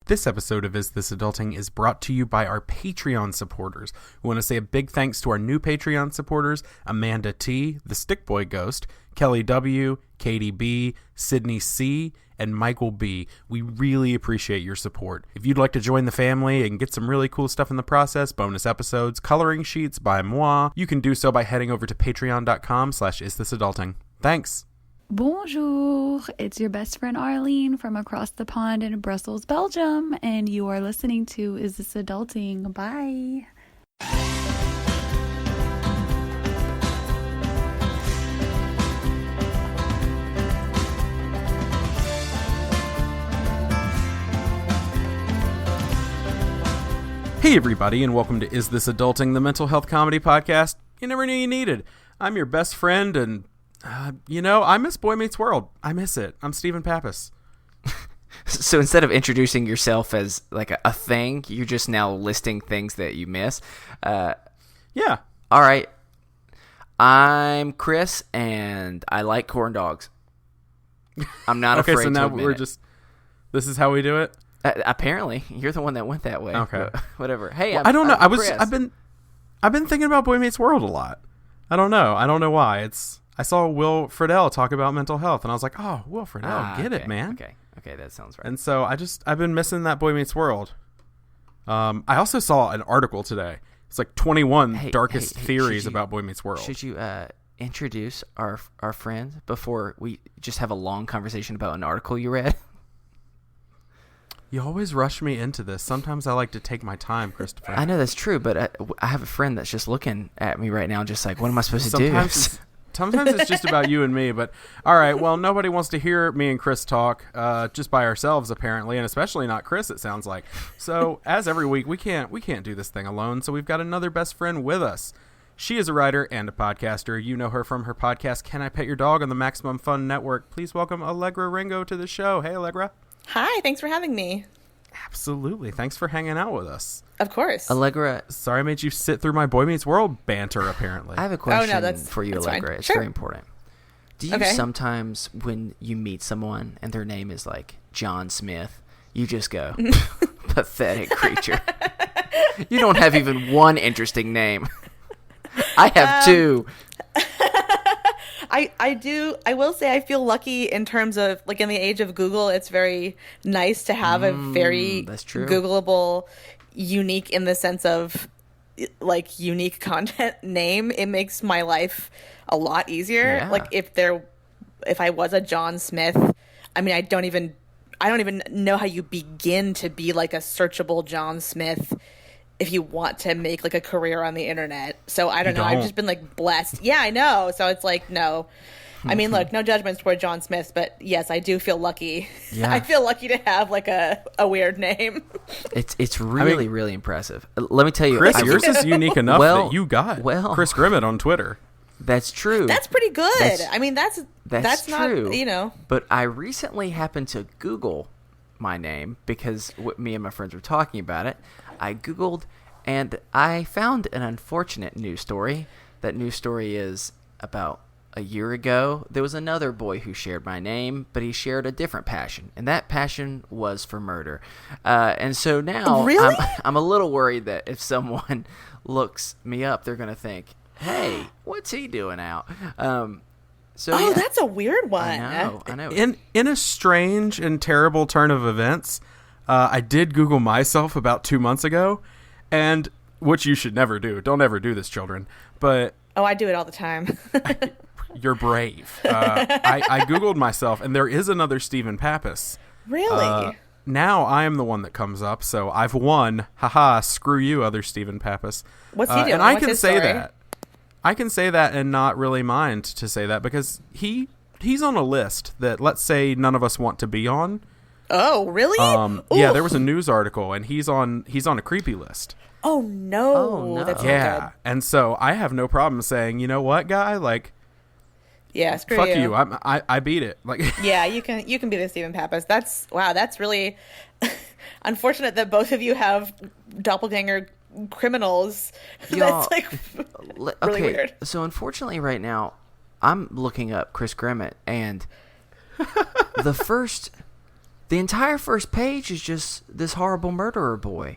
This episode of Is This Adulting is brought to you by our Patreon supporters. We want to say a big thanks to our new Patreon supporters, Amanda T, the Stickboy Ghost, Kelly W, Katie B, Sydney C, and Michael B. We really appreciate your support. If you'd like to join the family and get some really cool stuff in the process, bonus episodes, coloring sheets by moi, you can do so by heading over to patreon.com/isthisadulting. Thanks. Bonjour, it's your best friend Arlene from across the pond in Brussels, Belgium, and you are listening to Is This Adulting? Bye. Hey everybody, and welcome to Is This Adulting, the mental health comedy podcast you never knew you needed. I'm your best friend, and I miss Boy Meets World. I miss it. I'm Stephen Pappas. So instead of introducing yourself as like a thing, you're just now listing things that you miss. Yeah. All right. I'm Chris, and I like corn dogs. I'm not afraid to admit Okay, so now this is how we do it? Apparently, you're the one that went that way. Okay. Whatever. Hey, well, I don't know. Chris. I've been thinking about Boy Meets World a lot. I don't know why. I saw Will Friedle talk about mental health, and I was like, oh, Will Friedle, get it, man. Okay, that sounds right. And so I've been missing that Boy Meets World. I also saw an article today. It's like 21 darkest theories about Boy Meets World. Should you introduce our friend before we just have a long conversation about an article you read? You always rush me into this. Sometimes I like to take my time, Christopher. I know that's true, but I have a friend that's just looking at me right now, just like, what am I supposed to do? Sometimes it's just about you and me, but all right, well, nobody wants to hear me and Chris talk just by ourselves, apparently, and especially not Chris, it sounds like. So, as every week, we can't do this thing alone, so we've got another best friend with us. She is a writer and a podcaster. You know her from her podcast, Can I Pet Your Dog, on the Maximum Fun Network. Please welcome Allegra Ringo to the show. Hey, Allegra. Hi, thanks for having me. Absolutely. Thanks for hanging out with us. Of course. Allegra. Sorry I made you sit through my Boy Meets World banter, apparently. I have a question for you, Allegra. Fine. It's Sure. very important. Do you sometimes, when you meet someone and their name is like John Smith, you just go, pathetic creature. You don't have even one interesting name. I have two. I do. I will say I feel lucky in terms of, like, in the age of Google, it's very nice to have a very Googleable, unique in the sense of, like, unique content name. It makes my life a lot easier. Yeah. Like, if I was a John Smith, I mean, I don't even know how you begin to be like a searchable John Smith if you want to make like a career on the internet. So I don't know. I've just been like blessed. Yeah, I know. So it's like, no. I mean, look, no judgments toward John Smith, but yes, I do feel lucky. Yeah. I feel lucky to have like a weird name. It's really impressive. Let me tell you, Chris, yours is unique enough that you got Chris Grimmett on Twitter. That's true. That's pretty good. I mean, that's true. Not, But I recently happened to Google my name because me and my friends were talking about it. I Googled, and I found an unfortunate news story. That news story is about a year ago. There was another boy who shared my name, but he shared a different passion, and that passion was for murder. And so now really? I'm a little worried that if someone looks me up, they're going to think, hey, what's he doing out? That's a weird one. I know. In a strange and terrible turn of events, I did Google myself about 2 months ago, and which you should never do. Don't ever do this, children. But I do it all the time. You're brave. I Googled myself, and there is another Stephen Pappas. Really? Now I am the one that comes up, so I've won. Haha, screw you, other Stephen Pappas. What's he doing? And I What's can his say story? that. I can say that and not really mind to say that because he's on a list that, let's say, none of us want to be on. Oh, really? Yeah, there was a news article, and he's on a creepy list. Oh no. That's not good. And so I have no problem saying, you know what, guy, like, yeah, screw fuck you. I beat it. Like, yeah, you can be the Stephen Pappas. That's really unfortunate that both of you have doppelganger criminals. That's like really weird. So unfortunately, right now, I'm looking up Chris Grimmett, and the first The entire first page is just this horrible murderer boy.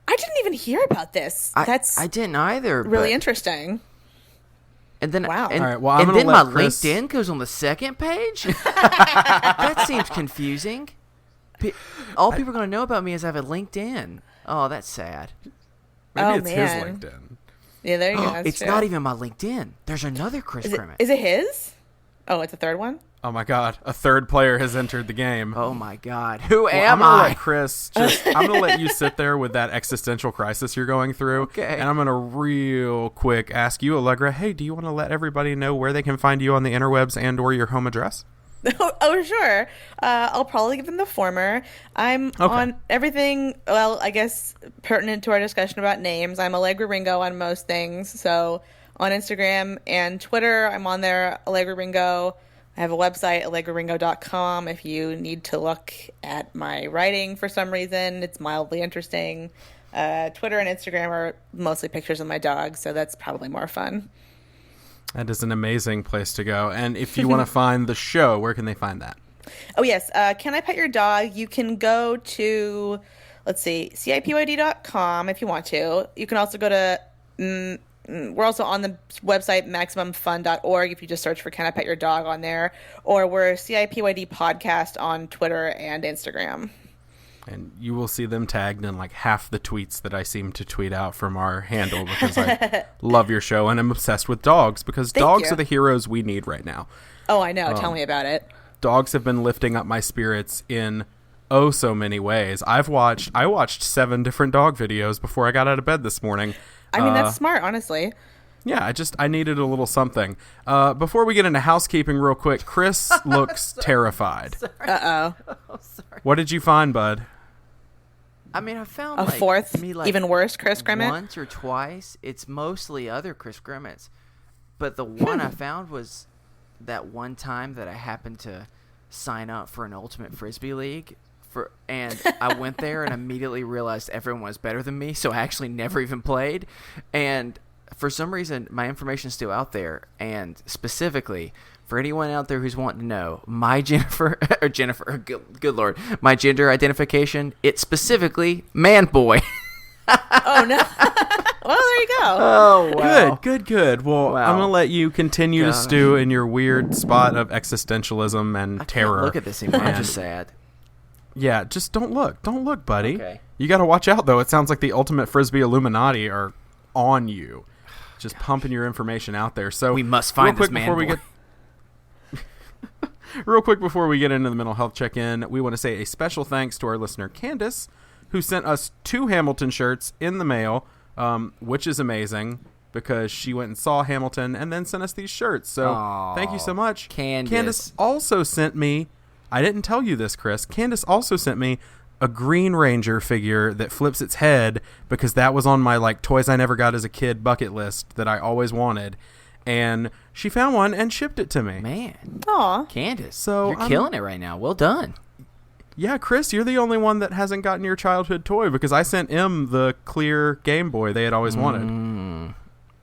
I didn't even hear about this. I didn't either. Really interesting. And then, wow. All right, well, I'm and then gonna my let Chris... LinkedIn goes on the second page? That seems confusing. All people are going to know about me is I have a LinkedIn. Oh, that's sad. Maybe it's his man. LinkedIn. Yeah, there you go. That's It's true. not even my LinkedIn. There's another Chris Grimmett. Is it his? Oh, it's a third one? Oh my God! A third player has entered the game. Oh my God! Who Well, am I'm gonna I? let Chris. I'm gonna let you sit there with that existential crisis you're going through. Okay. And I'm gonna real quick ask you, Allegra. Hey, do you want to let everybody know where they can find you on the interwebs and/or your home address? Oh, sure. I'll probably give them the former. I'm on everything, well, I guess pertinent to our discussion about names. I'm Allegra Ringo on most things. So on Instagram and Twitter, I'm on there, Allegra Ringo. I have a website, allegraringo.com. If you need to look at my writing for some reason, it's mildly interesting. Twitter and Instagram are mostly pictures of my dog, so that's probably more fun. That is an amazing place to go. And if you want to find the show, where can they find that? Oh, yes. Can I Pet Your Dog? You can go to, let's see, CIPYD.com if you want to. You can also go to, we're also on the website MaximumFun.org if you just search for Can I Pet Your Dog on there. Or we're CIPYD Podcast on Twitter and Instagram. And you will see them tagged in like half the tweets that I seem to tweet out from our handle because I love your show and I'm obsessed with dogs because dogs are the heroes we need right now. Oh, I know. Tell me about it. Dogs have been lifting up my spirits in oh so many ways. I watched 7 different dog videos before I got out of bed this morning. I mean, that's smart, honestly. Yeah, I needed a little something. Before we get into housekeeping real quick, Chris looks terrified. Uh-oh. Oh, sorry. What did you find, bud? I mean, I found A fourth, even worse Chris Grimmett? Once or twice. It's mostly other Chris Grimmetts. But the one I found was that one time that I happened to sign up for an Ultimate Frisbee League. And I went there and immediately realized everyone was better than me, so I actually never even played. And for some reason, my information is still out there. And specifically, for anyone out there who's wanting to know, my good Lord, my gender identification, it's specifically man boy. Oh, no. Well, there you go. Oh, wow. Good. Well, Wow. I'm going to let you continue to stew in your weird spot of existentialism and terror. Can't look at this anymore. I'm just sad. Yeah, just don't look. Don't look, buddy. Okay. You got to watch out, though. It sounds like the Ultimate Frisbee Illuminati are on you, just pumping your information out there. So We must find this man boy. Real quick before we get into the mental health check-in, we want to say a special thanks to our listener, Candace, who sent us 2 Hamilton shirts in the mail, which is amazing because she went and saw Hamilton and then sent us these shirts. So thank you so much. Candace also sent me, I didn't tell you this, Chris, Candace also sent me a Green Ranger figure that flips its head because that was on my like toys I never got as a kid bucket list that I always wanted. And she found one and shipped it to me. Man. Aw. Candace, So you're killing it right now. Well done. Yeah, Chris, you're the only one that hasn't gotten your childhood toy because I sent him the clear Game Boy they had always wanted.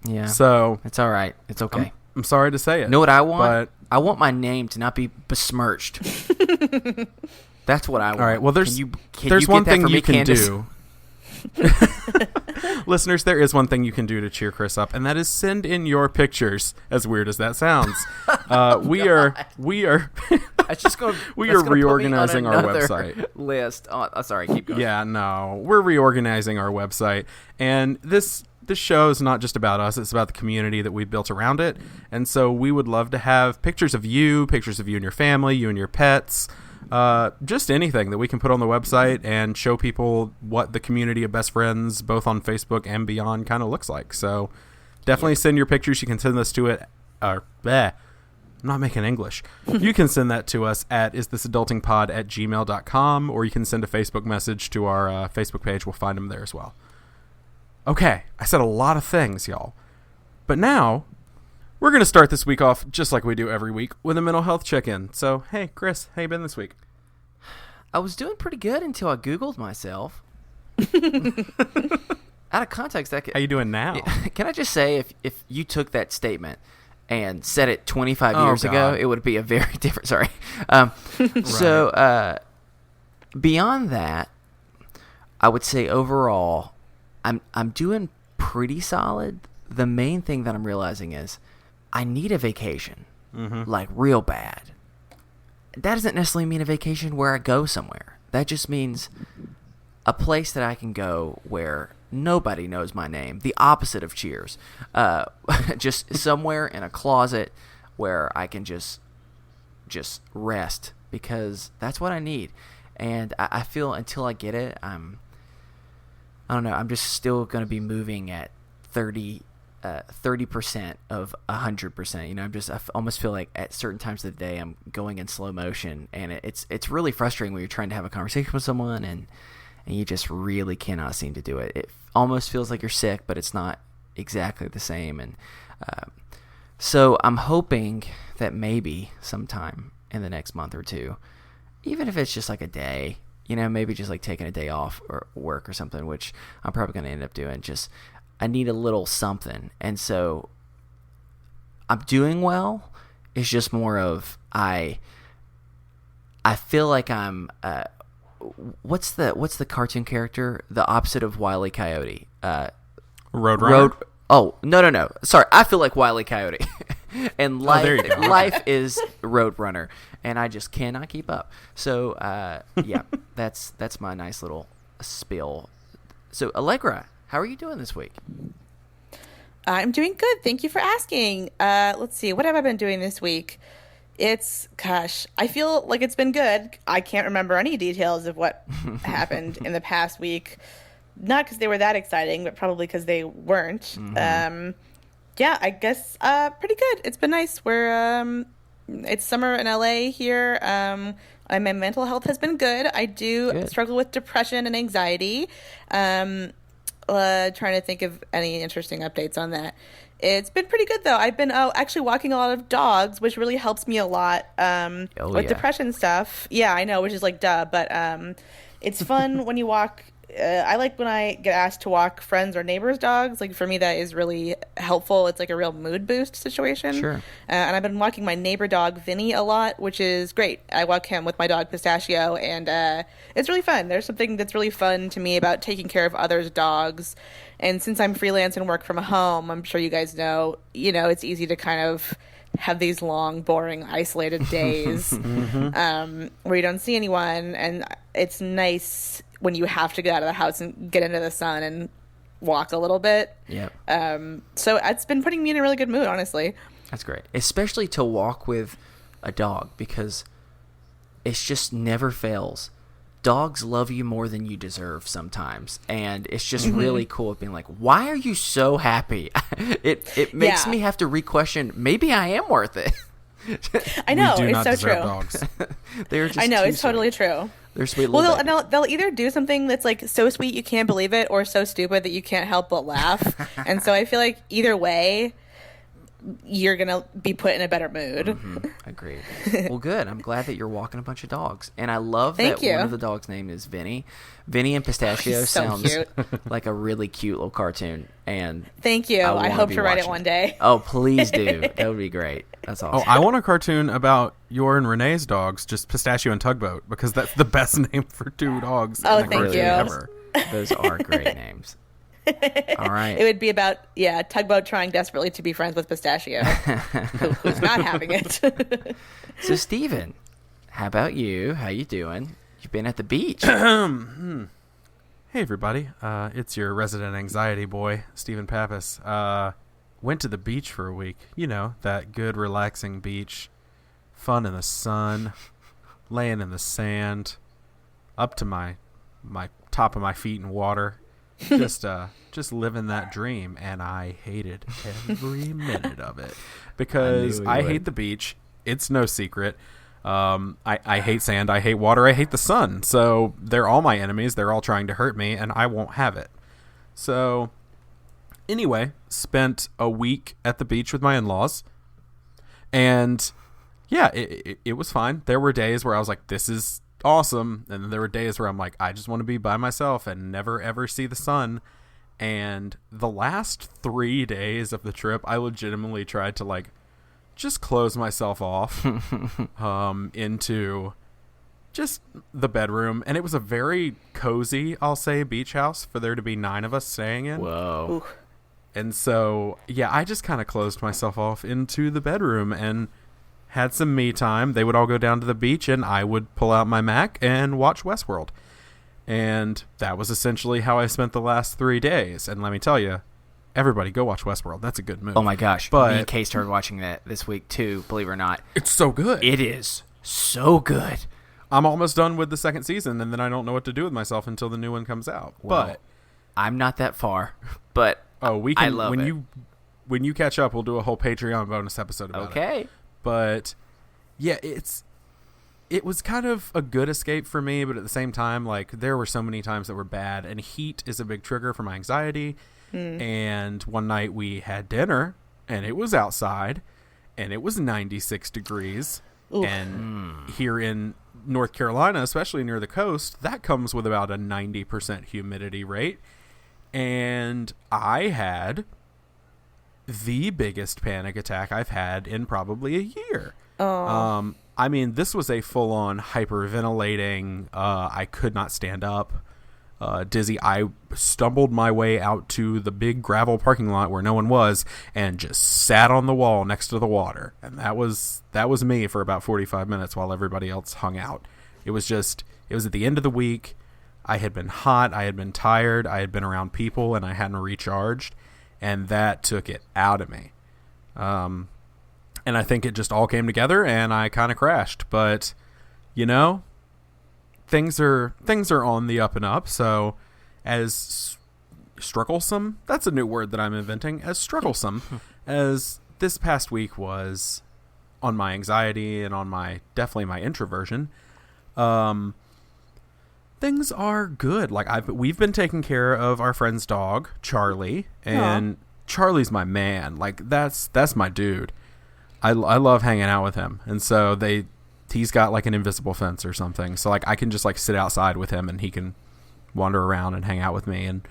Yeah. So It's all right. It's okay. I'm sorry to say it. You know what I want? But I want my name to not be besmirched. That's what I want. all right, well, there's can there's you one get that thing for me, you can Candace? do. Listeners, there is one thing you can do to cheer Chris up, and that is send in your pictures. As weird as that sounds, we are That's just going. We are reorganizing our website list. Oh, sorry, keep going. Yeah, no, we're reorganizing our website, and this show is not just about us; it's about the community that we've built around it. And so, we would love to have pictures of you and your family, you and your pets, just anything that we can put on the website and show people what the community of best friends, both on Facebook and beyond, kind of looks like. So, definitely send your pictures. You can send this to it. I'm not making English. You can send that to us at isthisadultingpod@gmail.com, or you can send a Facebook message to our Facebook page. We'll find them there as well. Okay, I said a lot of things, y'all. But now, we're going to start this week off, just like we do every week, with a mental health check-in. So, hey, Chris, how you been this week? I was doing pretty good until I Googled myself. Out of context, that could, How you doing now? Can I just say, if you took that statement and said it 25 years God. ago, it would be a very different. Sorry. So Beyond that, I would say overall, I'm doing pretty solid. The main thing that I'm realizing is I need a vacation, like real bad. That doesn't necessarily mean a vacation where I go somewhere. That just means a place that I can go where nobody knows my name. The opposite of Cheers. Just somewhere in a closet where I can just rest, because that's what I need. And I feel until I get it, I don't know, I'm just still going to be moving at 30% of 100%. You know, I almost feel like at certain times of the day I'm going in slow motion, and it's really frustrating when you're trying to have a conversation with someone and you just really cannot seem to do it. It almost feels like you're sick, but it's not exactly the same. And so I'm hoping that maybe sometime in the next month or two, even if it's just like a day, you know, maybe just like taking a day off or work or something, which I'm probably going to end up doing. Just, I need a little something. And so I'm doing well. It's just more of, I feel like I'm, what's the cartoon character? The opposite of Wile E. Coyote. Roadrunner? Oh, no. Sorry, I feel like Wile E. Coyote. And life is Roadrunner, and I just cannot keep up. So, yeah, that's my nice little spill. So, Allegra, how are you doing this week? I'm doing good. Thank you for asking. Let's see. What have I been doing this week? I feel like it's been good. I can't remember any details of what happened in the past week. Not because they were that exciting, but probably because they weren't. Yeah, I guess pretty good. It's been nice. It's summer in LA here. My mental health has been good. I do struggle with depression and anxiety. Trying to think of any interesting updates on that. It's been pretty good, though. I've been actually walking a lot of dogs, which really helps me a lot with depression stuff. Yeah, I know, which is like duh, but it's fun when you walk. I like when I get asked to walk friends' or neighbors' dogs. Like, for me, that is really helpful. It's like a real mood boost situation. Sure. And I've been walking my neighbor dog, Vinny, a lot, which is great. I walk him with my dog, Pistachio, and it's really fun. There's something that's really fun to me about taking care of others' dogs. And since I'm freelance and work from home, I'm sure you guys know, it's easy to kind of have these long, boring, isolated days where you don't see anyone. And it's nice when you have to get out of the house and get into the sun and walk a little bit. Yeah. So it's been putting me in a really good mood, honestly. That's great. Especially to walk with a dog, because it's just never fails. Dogs love you more than you deserve sometimes. And it's just really cool being like, why are you so happy? It makes me have to re-question, maybe I am worth it. I know, we do it's not so deserve true. Dogs. They're just I know, too it's totally sweet. true. They're sweet Well, little they'll either do something that's like so sweet you can't believe it, or so stupid that you can't help but laugh. And so I feel like either way, you're gonna be put in a better mood. Agreed. Well, good. I'm glad that you're walking a bunch of dogs, and I love Thank that you. one of the dogs' name is Vinny. Vinny and Pistachio He's so sounds cute. like a really cute little cartoon. And Thank you. I wanna hope be to write it watching one day. Oh, please do. That would be great. That's awesome. Oh, I want a cartoon about your and Renee's dogs, just Pistachio and Tugboat, because that's the best name for two dogs. Oh, in a thank cartoon you. ever. Those are great names. All right. It would be about, Tugboat trying desperately to be friends with Pistachio, who's not having it. So, Steven, how about you? How you doing? You've been at the beach. Hey, everybody. It's your resident anxiety boy, Stephen Pappas. Went to the beach for a week. You know, that good, relaxing beach. Fun in the sun. Laying in the sand. Up to my top of my feet in water. Just living that dream, and I hated every minute of it because I hate the beach. It's no secret. I hate sand. I hate water. I hate the sun. So they're all my enemies. They're all trying to hurt me, and I won't have it. So anyway, spent a week at the beach with my in-laws, and yeah, it was fine. There were days where I was like, this is awesome, and then there were days where I'm like, I just want to be by myself and never ever see the sun. And the last 3 days of the trip, I legitimately tried to just close myself off into just the bedroom, and it was a very cozy, I'll say, beach house for there to be 9 of us staying in. Whoa. Ooh. And so, yeah, I just kind of closed myself off into the bedroom and had some me time. They would all go down to the beach, and I would pull out my Mac and watch Westworld. And that was essentially how I spent the last 3 days. And let me tell you, everybody go watch Westworld. That's a good movie. Oh my gosh. But Me and Kay started watching that this week too, believe it or not. it's so good. It is so good. I'm almost done with the second season, and then I don't know what to do with myself until the new one comes out. Well, but I'm not that far, but we can, I love when it. when you catch up, we'll do a whole Patreon bonus episode about it. Okay. But yeah, it was kind of a good escape for me, but at the same time, like, there were so many times that were bad, and heat is a big trigger for my anxiety. And one night we had dinner, and it was outside, and it was 96 degrees. Oof. And here in North Carolina, especially near the coast, that comes with about a 90% humidity rate. And I had the biggest panic attack I've had in probably a year. Oh. I mean, this was a full-on hyperventilating, I could not stand up, dizzy. I stumbled my way out to the big gravel parking lot where no one was and just sat on the wall next to the water. And that was me for about 45 minutes while everybody else hung out. It was at the end of the week. I had been hot. I had been tired. I had been around people, and I hadn't recharged. And that took it out of me. And I think it just all came together, and I kind of crashed. But, you know, things are on the up and up. So, as strugglesome, that's a new word that I'm inventing, as strugglesome as this past week was on my anxiety and on definitely my introversion, things are good. Like, we've been taking care of our friend's dog, Charlie, and Charlie's my man. Like, that's my dude. I love hanging out with him. And so he's got like an invisible fence or something. So like I can just like sit outside with him and he can wander around and hang out with me, and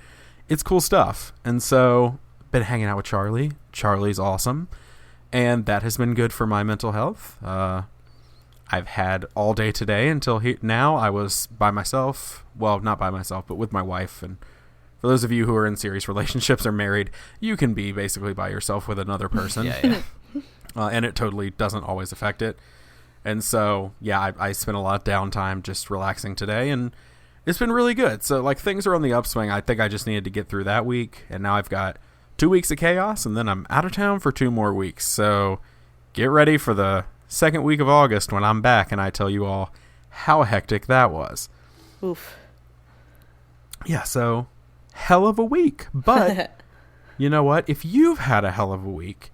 it's cool stuff. And so been hanging out with Charlie. Charlie's awesome. And that has been good for my mental health. I've had all day today until now. I was by myself. Well, not by myself, but with my wife. And for those of you who are in serious relationships or married, you can be basically by yourself with another person. Yeah. And it totally doesn't always affect it. And so, yeah, I spent a lot of downtime just relaxing today, and it's been really good. So, like, things are on the upswing. I think I just needed to get through that week, and now I've got 2 weeks of chaos, and then I'm out of town for 2 more weeks. So, get ready for the second week of August when I'm back, and I tell you all how hectic that was. Oof. Yeah, so, hell of a week. But, you know what? If you've had a hell of a week,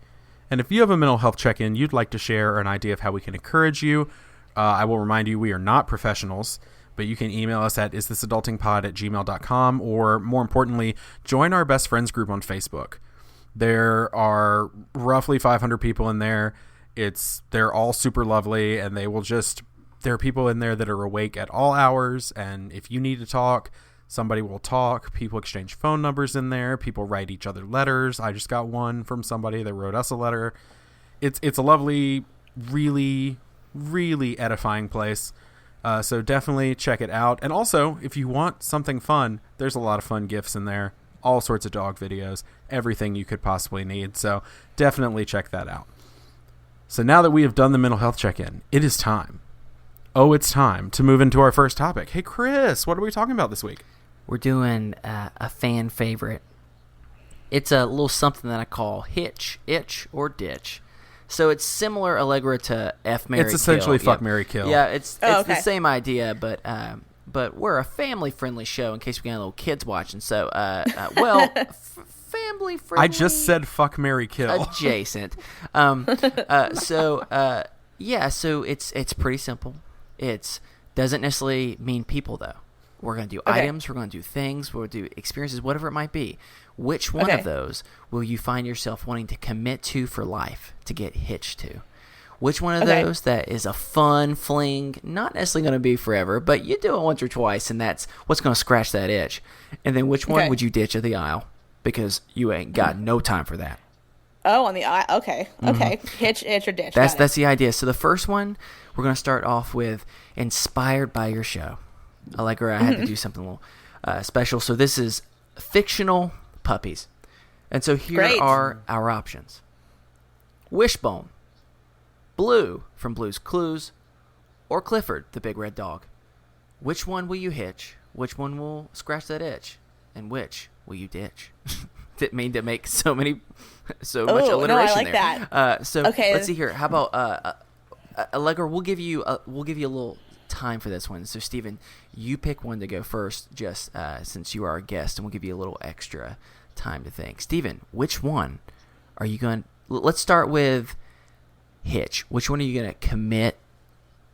and if you have a mental health check-in you'd like to share, or an idea of how we can encourage you, I will remind you we are not professionals, but you can email us at isthisadultingpod@gmail.com, or more importantly, join our best friends group on Facebook. There are roughly 500 people in there. They're all super lovely, and there are people in there that are awake at all hours, and if you need to talk, somebody will talk. People exchange phone numbers in there. People write each other letters. I just got one from somebody that wrote us a letter. It's a lovely, really, really edifying place. So definitely check it out. And also, if you want something fun, there's a lot of fun GIFs in there. All sorts of dog videos. Everything you could possibly need. So definitely check that out. So now that we have done the mental health check-in, it is time. Oh, it's time to move into our first topic. Hey, Chris, what are we talking about this week? We're doing a fan favorite. It's a little something that I call hitch, itch, or ditch. So it's similar, Allegra, to F, Marry, Kill. It's essentially Yep. Fuck, Marry, Kill. Yeah, it's okay. the same idea, but we're a family-friendly show in case we got little kids watching. So, family-friendly. I just said Fuck, Marry, Kill. Adjacent. So it's pretty simple. It doesn't necessarily mean people, though. We're going to do items, we're going to do things, we'll do experiences, whatever it might be. Which one of those will you find yourself wanting to commit to for life, to get hitched to? Which one of those that is a fun fling, not necessarily going to be forever, but you do it once or twice, and that's what's going to scratch that itch? And then which one would you ditch at the aisle? Because you ain't got no time for that. Oh, on the eye. Okay. Okay. Hitch, itch, or ditch. That's the idea. So the first one, we're going to start off with inspired by your show. Allegra, I had to do something a little special. So this is fictional puppies. And so here are our options. Wishbone, Blue from Blue's Clues, or Clifford, the big red dog. Which one will you hitch? Which one will scratch that itch? And which will you ditch? Didn't mean to make so much alliteration no, I like there. that. So let's see here. How about Allegra? We'll give you a little time for this one. So Stephen, you pick one to go first, just since you are our guest, and we'll give you a little extra time to think. Stephen, which one are you going? Let's start with hitch. Which one are you going to commit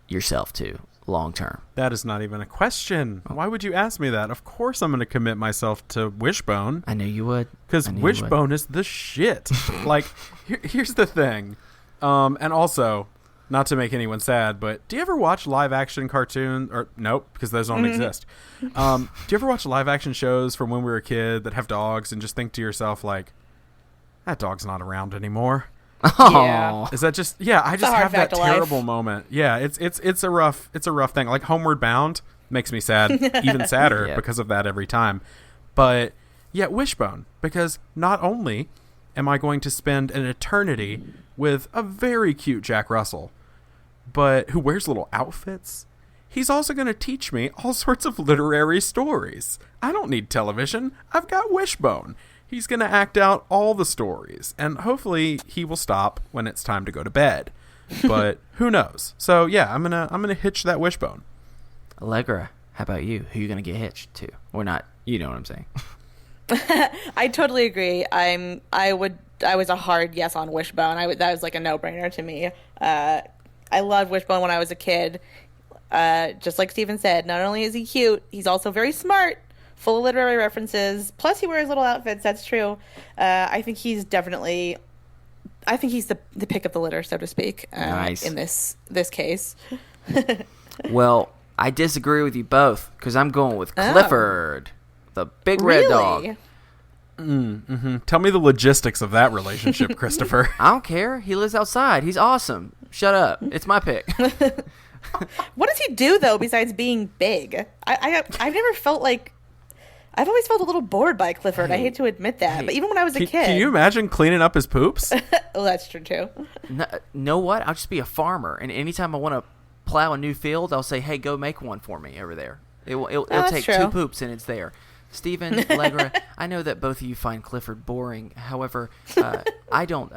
yourself to long term? That is not even a question. Why would you ask me that? Of course I'm going to commit myself to Wishbone. I knew you would. Because Wishbone is the shit. Like, here's the thing. And also, not to make anyone sad, but do you ever watch live action cartoons? Or nope, because those don't exist. Do you ever watch live action shows from when we were a kid that have dogs and just think to yourself, like, that dog's not around anymore? Yeah. Is that just I just have that terrible moment. Yeah, it's a rough thing. Like Homeward Bound makes me sad, even sadder because of that every time. But yeah, Wishbone, because not only am I going to spend an eternity with a very cute Jack Russell, but who wears little outfits, he's also going to teach me all sorts of literary stories. I don't need television. I've got Wishbone. He's going to act out all the stories, and hopefully he will stop when it's time to go to bed. But who knows? So yeah, I'm gonna hitch that Wishbone. Allegra, how about you? Who are you going to get hitched to? Or not, you know what I'm saying. I totally agree. I was a hard yes on Wishbone. That was like a no-brainer to me. I loved Wishbone when I was a kid. Just like Stephen said, not only is he cute, he's also very smart. Full of literary references. Plus, he wears little outfits. That's true. I think he's the pick of the litter, so to speak. Nice. In this case. Well, I disagree with you both because I'm going with Clifford, the big red dog. Tell me the logistics of that relationship, Christopher. I don't care. He lives outside. He's awesome. Shut up. It's my pick. What does he do though besides being big? I've never felt like. I've always felt a little bored by Clifford. I hate to admit that, but even when I was a kid. Can you imagine cleaning up his poops? Oh, that's true too. Know what? I'll just be a farmer, and anytime I want to plow a new field, I'll say, "Hey, go make one for me over there." It'll take true. 2 poops, and it's there. Stephen, Allegra, I know that both of you find Clifford boring. However, I don't.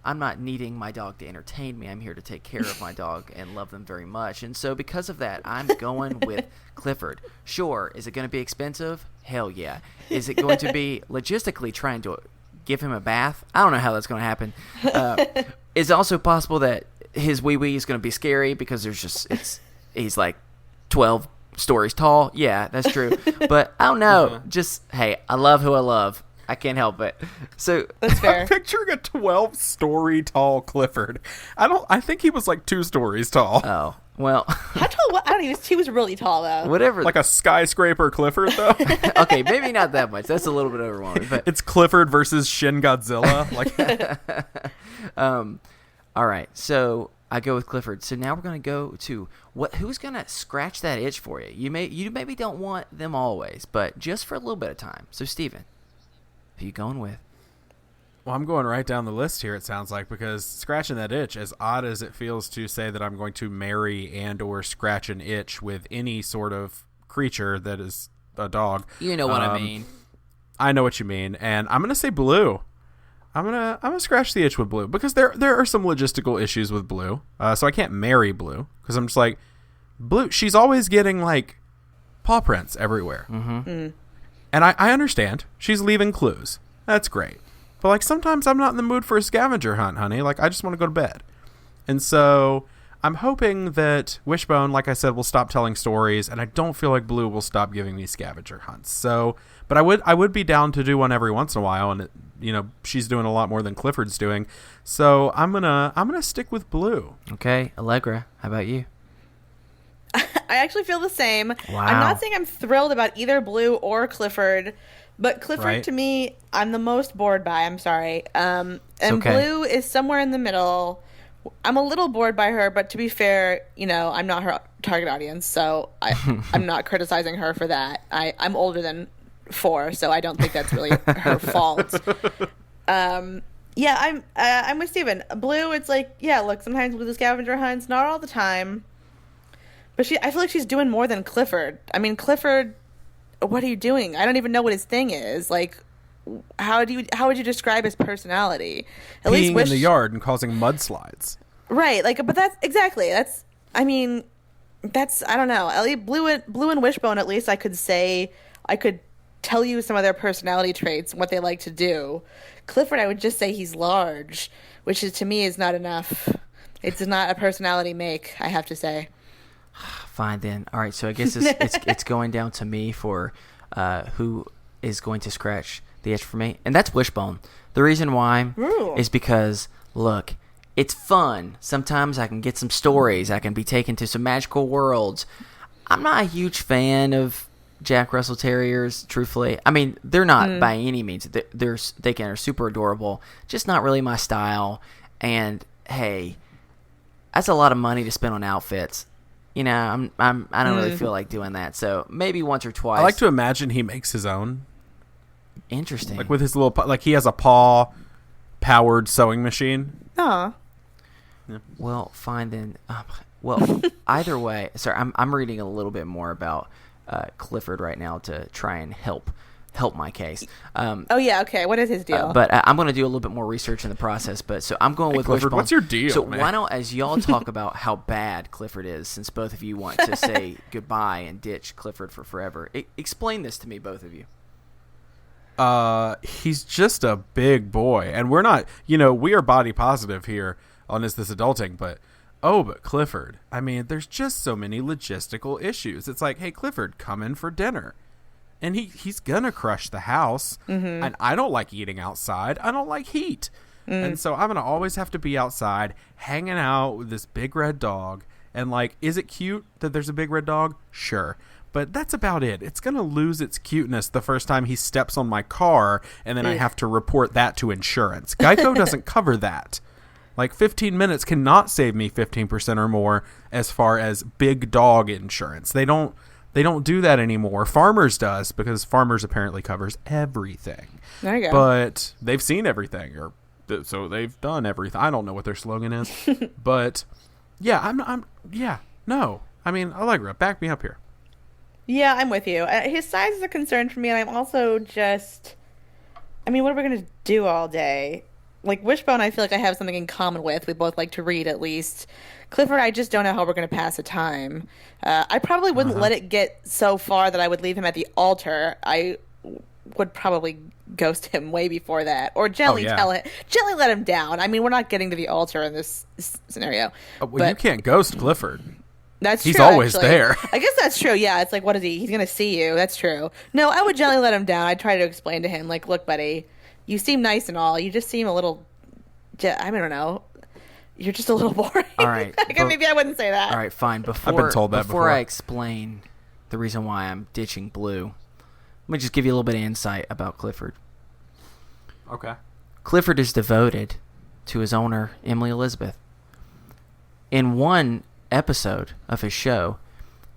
I'm not needing my dog to entertain me. I'm here to take care of my dog and love them very much. And so because of that, I'm going with Clifford. Sure, is it going to be expensive? Hell yeah. Is it going to be logistically trying to give him a bath? I don't know how that's going to happen. It's also possible that his wee-wee is going to be scary because he's like 12 stories tall. Yeah, that's true. But I don't know. Just, hey, I love who I love. I can't help it. So that's fair. I'm picturing a 12-story tall Clifford. I think he was like 2 stories tall. Oh, well. How tall? I don't even. He was really tall though. Whatever. Like a skyscraper Clifford though. Okay, maybe not that much. That's a little bit overwhelming. But it's Clifford versus Shin Godzilla. All right. So I go with Clifford. So now we're going to go to who's going to scratch that itch for you? You maybe don't want them always, but just for a little bit of time. So Stephen, who are you going with? Well, I'm going right down the list here, it sounds like, because scratching that itch, as odd as it feels to say that I'm going to marry and or scratch an itch with any sort of creature that is a dog. You know what I mean. I know what you mean, and I'm going to say Blue. I'm gonna scratch the itch with Blue because there are some logistical issues with Blue. So I can't marry Blue because I'm just like, Blue, she's always getting like paw prints everywhere. Mm-hmm. And I understand. She's leaving clues. That's great. But, like, sometimes I'm not in the mood for a scavenger hunt, honey. Like, I just want to go to bed. And so I'm hoping that Wishbone, like I said, will stop telling stories, and I don't feel like Blue will stop giving me scavenger hunts. So, but I would be down to do one every once in a while, and she's doing a lot more than Clifford's doing. So I'm gonna stick with Blue. Okay, Allegra, how about you? I actually feel the same. Wow. I'm not saying I'm thrilled about either Blue or Clifford, But Clifford, Right. to me, I'm the most bored by. I'm sorry. And okay. Blue is somewhere in the middle. I'm a little bored by her, but to be fair, I'm not her target audience, so I'm not criticizing her for that. I'm older than 4, so I don't think that's really her fault. Yeah, I'm with Steven. Blue, it's like, yeah, look, sometimes with the scavenger hunts, not all the time. But I feel like she's doing more than Clifford. I mean, Clifford, what are you doing? I don't even know what his thing is. Like, how would you describe his personality? At Peeing in the yard and causing mudslides. Right, like, but that's exactly. I don't know. At least Blue and Wishbone, at least I could tell you some of their personality traits and what they like to do. Clifford, I would just say he's large, which to me is not enough. It's not a personality make, I have to say. Fine then. All right, so I guess it's going down to me for who is going to scratch the itch for me, and that's Wishbone. The reason why is because, look, it's fun. Sometimes I can get some stories. I can be taken to some magical worlds. I'm not a huge fan of Jack Russell Terriers, truthfully. I mean, they're not by any means. They're super adorable. Just not really my style. And hey, that's a lot of money to spend on outfits. I don't really feel like doing that. So maybe once or twice. I like to imagine he makes his own. Interesting. Like with his little, like he has a paw-powered sewing machine. Aw. Yeah. Well, fine then. Well, either way, sorry, I'm reading a little bit more about Clifford right now to try and help my case. Oh yeah, okay. What is his deal? But I'm going to do a little bit more research in the process. But so I'm going with Clifford, Wishbone. what's your deal, So man? why don't, as y'all talk about how bad Clifford is, since both of you want to say goodbye and ditch Clifford for forever, explain this to me, both of you. He's just a big boy, and we're not, we are body positive here on Is This Adulting, but Clifford, I mean, there's just so many logistical issues. It's like, hey, Clifford, come in for dinner. And he's gonna crush the house. Mm-hmm. And I don't like eating outside. I don't like heat. And so I'm gonna always have to be outside hanging out with this big red dog. And like, is it cute that there's a big red dog? Sure. But that's about it. It's going to lose its cuteness the first time he steps on my car, and then I have to report that to insurance. Geico doesn't cover that. Like, 15 minutes cannot save me 15% or more as far as big dog insurance. They don't do that anymore. Farmers does, because Farmers apparently covers everything. There you go. But they've seen everything, so they've done everything. I don't know what their slogan is. But, yeah, no. I mean, Allegra, back me up here. Yeah, I'm with you. His size is a concern for me, and I'm also just... I mean, what are we going to do all day? Like, Wishbone, I feel like I have something in common with. We both like to read, at least. Clifford, I just don't know how we're going to pass the time. I probably wouldn't let it get so far that I would leave him at the altar. I would probably ghost him way before that. Or gently gently let him down. I mean, we're not getting to the altar in this scenario. Well, you can't ghost Clifford. That's He's true, always actually. there. I guess that's true. Yeah, it's like, what is he? He's going to see you. That's true. No, I would gently let him down. I'd try to explain to him, like, look, buddy, you seem nice and all. You just seem a little, I don't know. You're just a little boring. All right. Maybe I wouldn't say that. All right, fine. I've been told that before. I explain the reason why I'm ditching Blue, let me just give you a little bit of insight about Clifford. Okay. Clifford is devoted to his owner, Emily Elizabeth. In one episode of his show,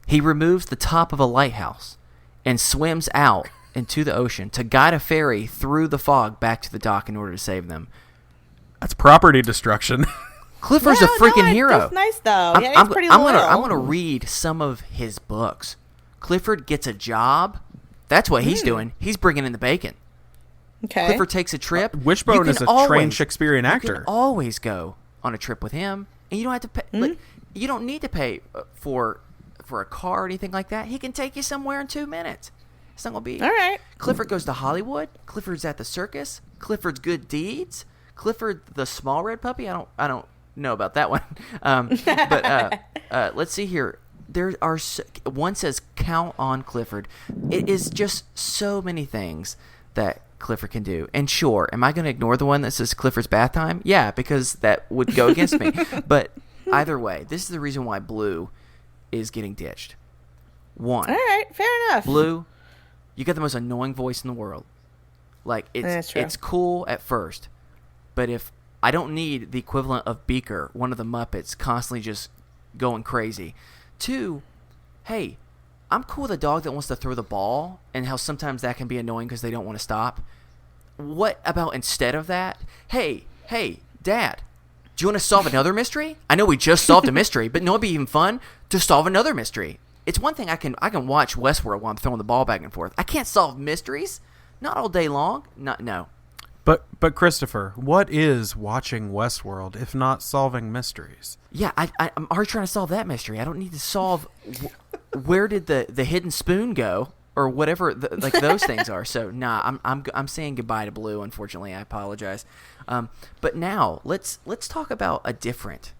he removes the top of a lighthouse and swims out into the ocean to guide a ferry through the fog back to the dock in order to save them. That's property destruction. Clifford's a freaking hero. That's nice, though. Yeah, he's pretty loyal. I'm gonna read some of his books. Clifford gets a job. That's what he's doing. He's bringing in the bacon. Okay. Clifford takes a trip. Wishbone is a trained Shakespearean actor. You can always go on a trip with him, and you don't have to pay. Like, you don't need to pay for a car or anything like that. He can take you somewhere in 2 minutes. It's not gonna be all right. Clifford goes to Hollywood. Clifford's at the circus. Clifford's good deeds. Clifford the small red puppy. I don't know about that one. But let's see here. There are one says count on Clifford. It is just so many things that Clifford can do. And sure, am I going to ignore the one that says Clifford's bath time? Yeah, because that would go against me. But either way, this is the reason why Blue is getting ditched. One. All right, fair enough. Blue, you got the most annoying voice in the world. Like, That's true. it's cool at first, but if I don't need the equivalent of Beaker, one of the Muppets, constantly just going crazy. 2, hey, I'm cool with a dog that wants to throw the ball and how sometimes that can be annoying because they don't want to stop. What about instead of that? Hey, Dad, do you want to solve another mystery? I know we just solved a mystery, but no, it'd be even fun to solve another mystery. It's one thing I can watch Westworld while I'm throwing the ball back and forth. I can't solve mysteries, not all day long. No. But Christopher, what is watching Westworld if not solving mysteries? Yeah, I'm already trying to solve that mystery. I don't need to solve where did the hidden spoon go or whatever like those things are. So I'm saying goodbye to Blue. Unfortunately, I apologize. But now let's talk about a different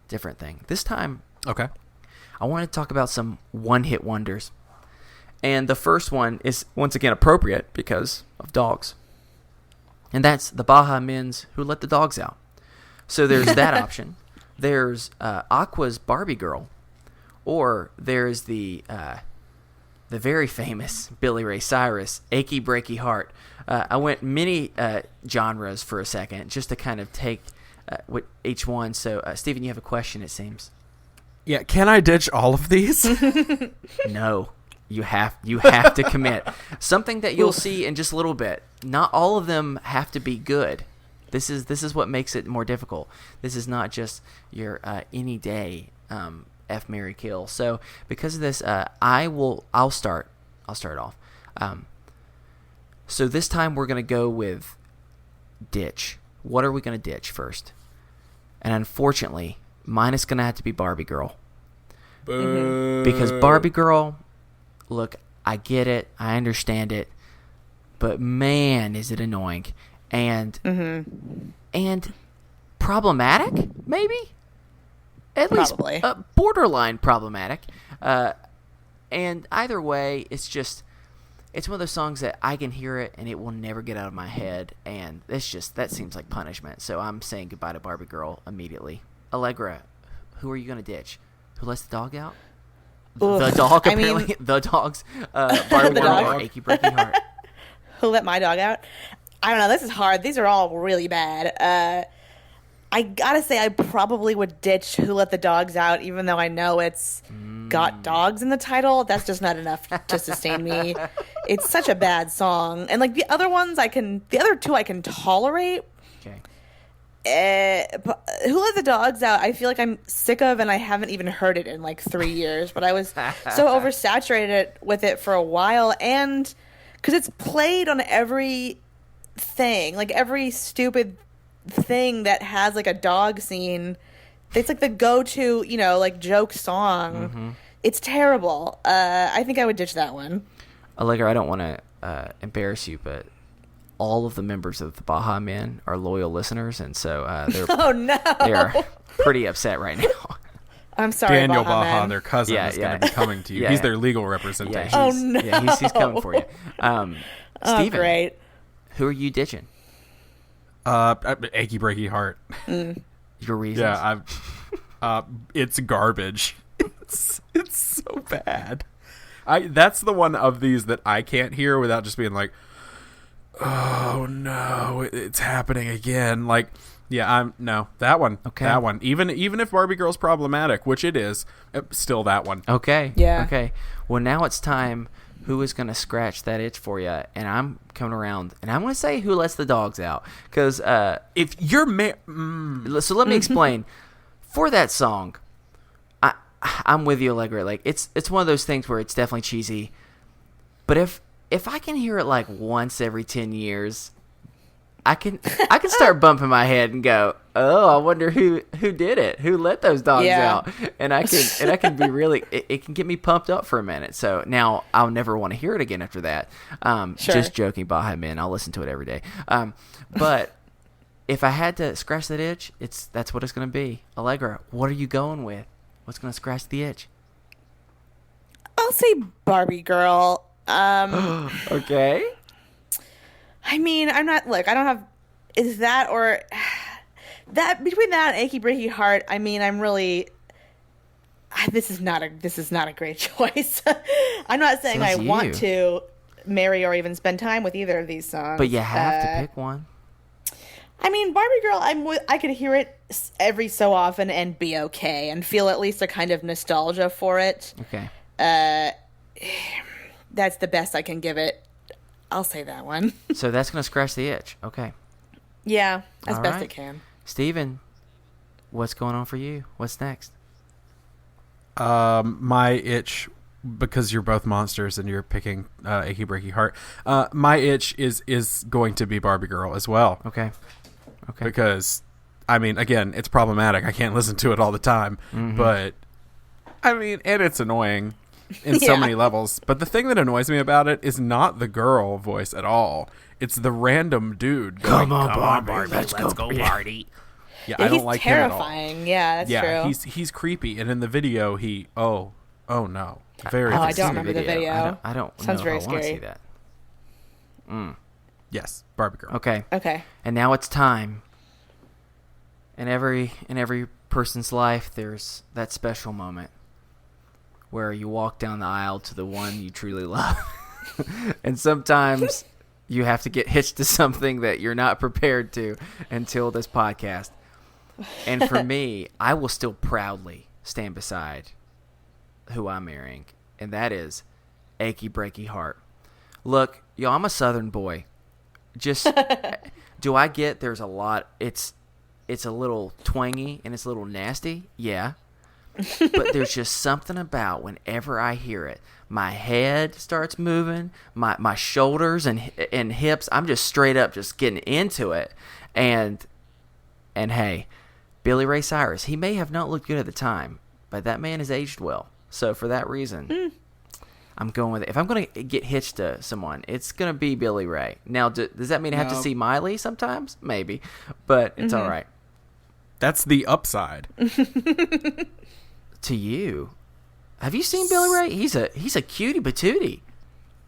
thing. This time, Okay. I want to talk about some one-hit wonders. And the first one is once again appropriate because of dogs. And that's the Baja Men's Who Let the Dogs Out. So there's that option. There's Aqua's Barbie Girl. Or there's the very famous Billy Ray Cyrus, Achy Breaky Heart. I went many genres for a second just to kind of take with each one. So, Stephen, you have a question, it seems. Yeah, can I ditch all of these? No. You have to commit. Something that you'll see in just a little bit. Not all of them have to be good. This is what makes it more difficult. This is not just your any day F, Marry, Kill. So because of this, I'll start off. So this time we're gonna go with ditch. What are we gonna ditch first? And unfortunately, mine is gonna have to be Barbie Girl. Boo. Because Barbie Girl, look, I get it, I understand it, but man, is it annoying and problematic, maybe. At Probably. least borderline problematic. And either way, it's one of those songs that I can hear it and it will never get out of my head, and that seems like punishment. So I'm saying goodbye to Barbie Girl immediately. Allegra, who are you going to ditch? Who lets the dog out? The dog, apparently. The dog's Barbie The Girl dog. or Achy Breaky Heart. Who let my dog out? I don't know. This is hard. These are all really bad. I gotta say, I probably would ditch Who Let the Dogs Out, even though I know it's got dogs in the title. That's just not enough to sustain me. It's such a bad song. And like the other two I can tolerate. Okay. But Who Let the Dogs Out, I feel like I'm sick of, and I haven't even heard it in like 3 years. But I was so oversaturated with it for a while, and because it's played on every thing, like every stupid thing that has like a dog scene. It's like the go-to, like joke song. Mm-hmm. It's terrible. I think I would ditch that one. Allegra, I don't want to embarrass you, but all of the members of the Baja Men are loyal listeners, and so they're Oh no, they are pretty upset right now. I'm sorry, Daniel Baja Baja, Man. their cousin, Yeah, is going yeah. to be coming to you. Yeah, He's yeah. their legal representation. Oh, no. Yeah, he's coming for you. Oh, Steven, great. who are you ditching? Achy Breaky Heart. Your reasons? Yeah, it's garbage. It's so bad. That's the one of these that I can't hear without just being like, oh no, it's happening again. Like, yeah, that one. Okay. That one. Even if Barbie Girl's problematic, which it is, still that one. Okay. Yeah. Okay. Well, now it's time. Who is going to scratch that itch for you? And I'm coming around, and I'm going to say Who Lets the Dogs Out. Because If you're so let me explain. For that song, I'm with you, Allegra. Like it's one of those things where it's definitely cheesy. But if I can hear it like once every 10 years, I can start bumping my head and go, oh, I wonder who did it, who let those dogs out, and I can be really, it can get me pumped up for a minute. So now I'll never want to hear it again after that. Sure. Just joking, Baja Men. I'll listen to it every day. But if I had to scratch that itch, that's what it's going to be. Allegra, what are you going with? What's going to scratch the itch? I'll say Barbie Girl. Okay. I mean, I don't have, is that or that, between that and Achy Breaky Heart, I mean, I'm really, this is not a great choice. I'm not saying Says I want to marry or even spend time with either of these songs. But you have to pick one. I mean, Barbie Girl, I could hear it every so often and be okay and feel at least a kind of nostalgia for it. Okay. That's the best I can give it. I'll say that one. So that's going to scratch the itch. Okay. Yeah, as All best right. it can. Steven, what's going on for you? What's next? My itch, because you're both monsters and you're picking Achy Breaky Heart, my itch is going to be Barbie Girl as well. Okay. Because, I mean, again, it's problematic. I can't listen to it all the time. But, I mean, and it's annoying in so many levels. But the thing that annoys me about it is not the girl voice at all. It's the random dude going, come on, Barbie, let's go party. Yeah, I don't he's like terrifying. him at all. Yeah, that's true. He's creepy. And in the video, oh no. Very I creepy. don't remember the video. I don't Sounds know very if I want to see scary. that. Yes, Barbie Girl. Okay. And now it's time. In every person's life, there's that special moment where you walk down the aisle to the one you truly love. And sometimes you have to get hitched to something that you're not prepared to until this podcast. And for me, I will still proudly stand beside who I'm marrying, and that is Achy Breaky Heart. Look, I'm a Southern boy. Just do I get there's a lot. It's a little twangy and it's a little nasty, yeah. But there's just something about whenever I hear it, my head starts moving, my shoulders and hips. I'm just straight up just getting into it, and hey, Billy Ray Cyrus, he may have not looked good at the time, but that man has aged well. So for that reason, I'm going with it. If I'm going to get hitched to someone, it's going to be Billy Ray. Now, does that mean I have to see Miley sometimes? Maybe, but it's all right. That's the upside. To you, have you seen Billy Ray? He's a cutie patootie.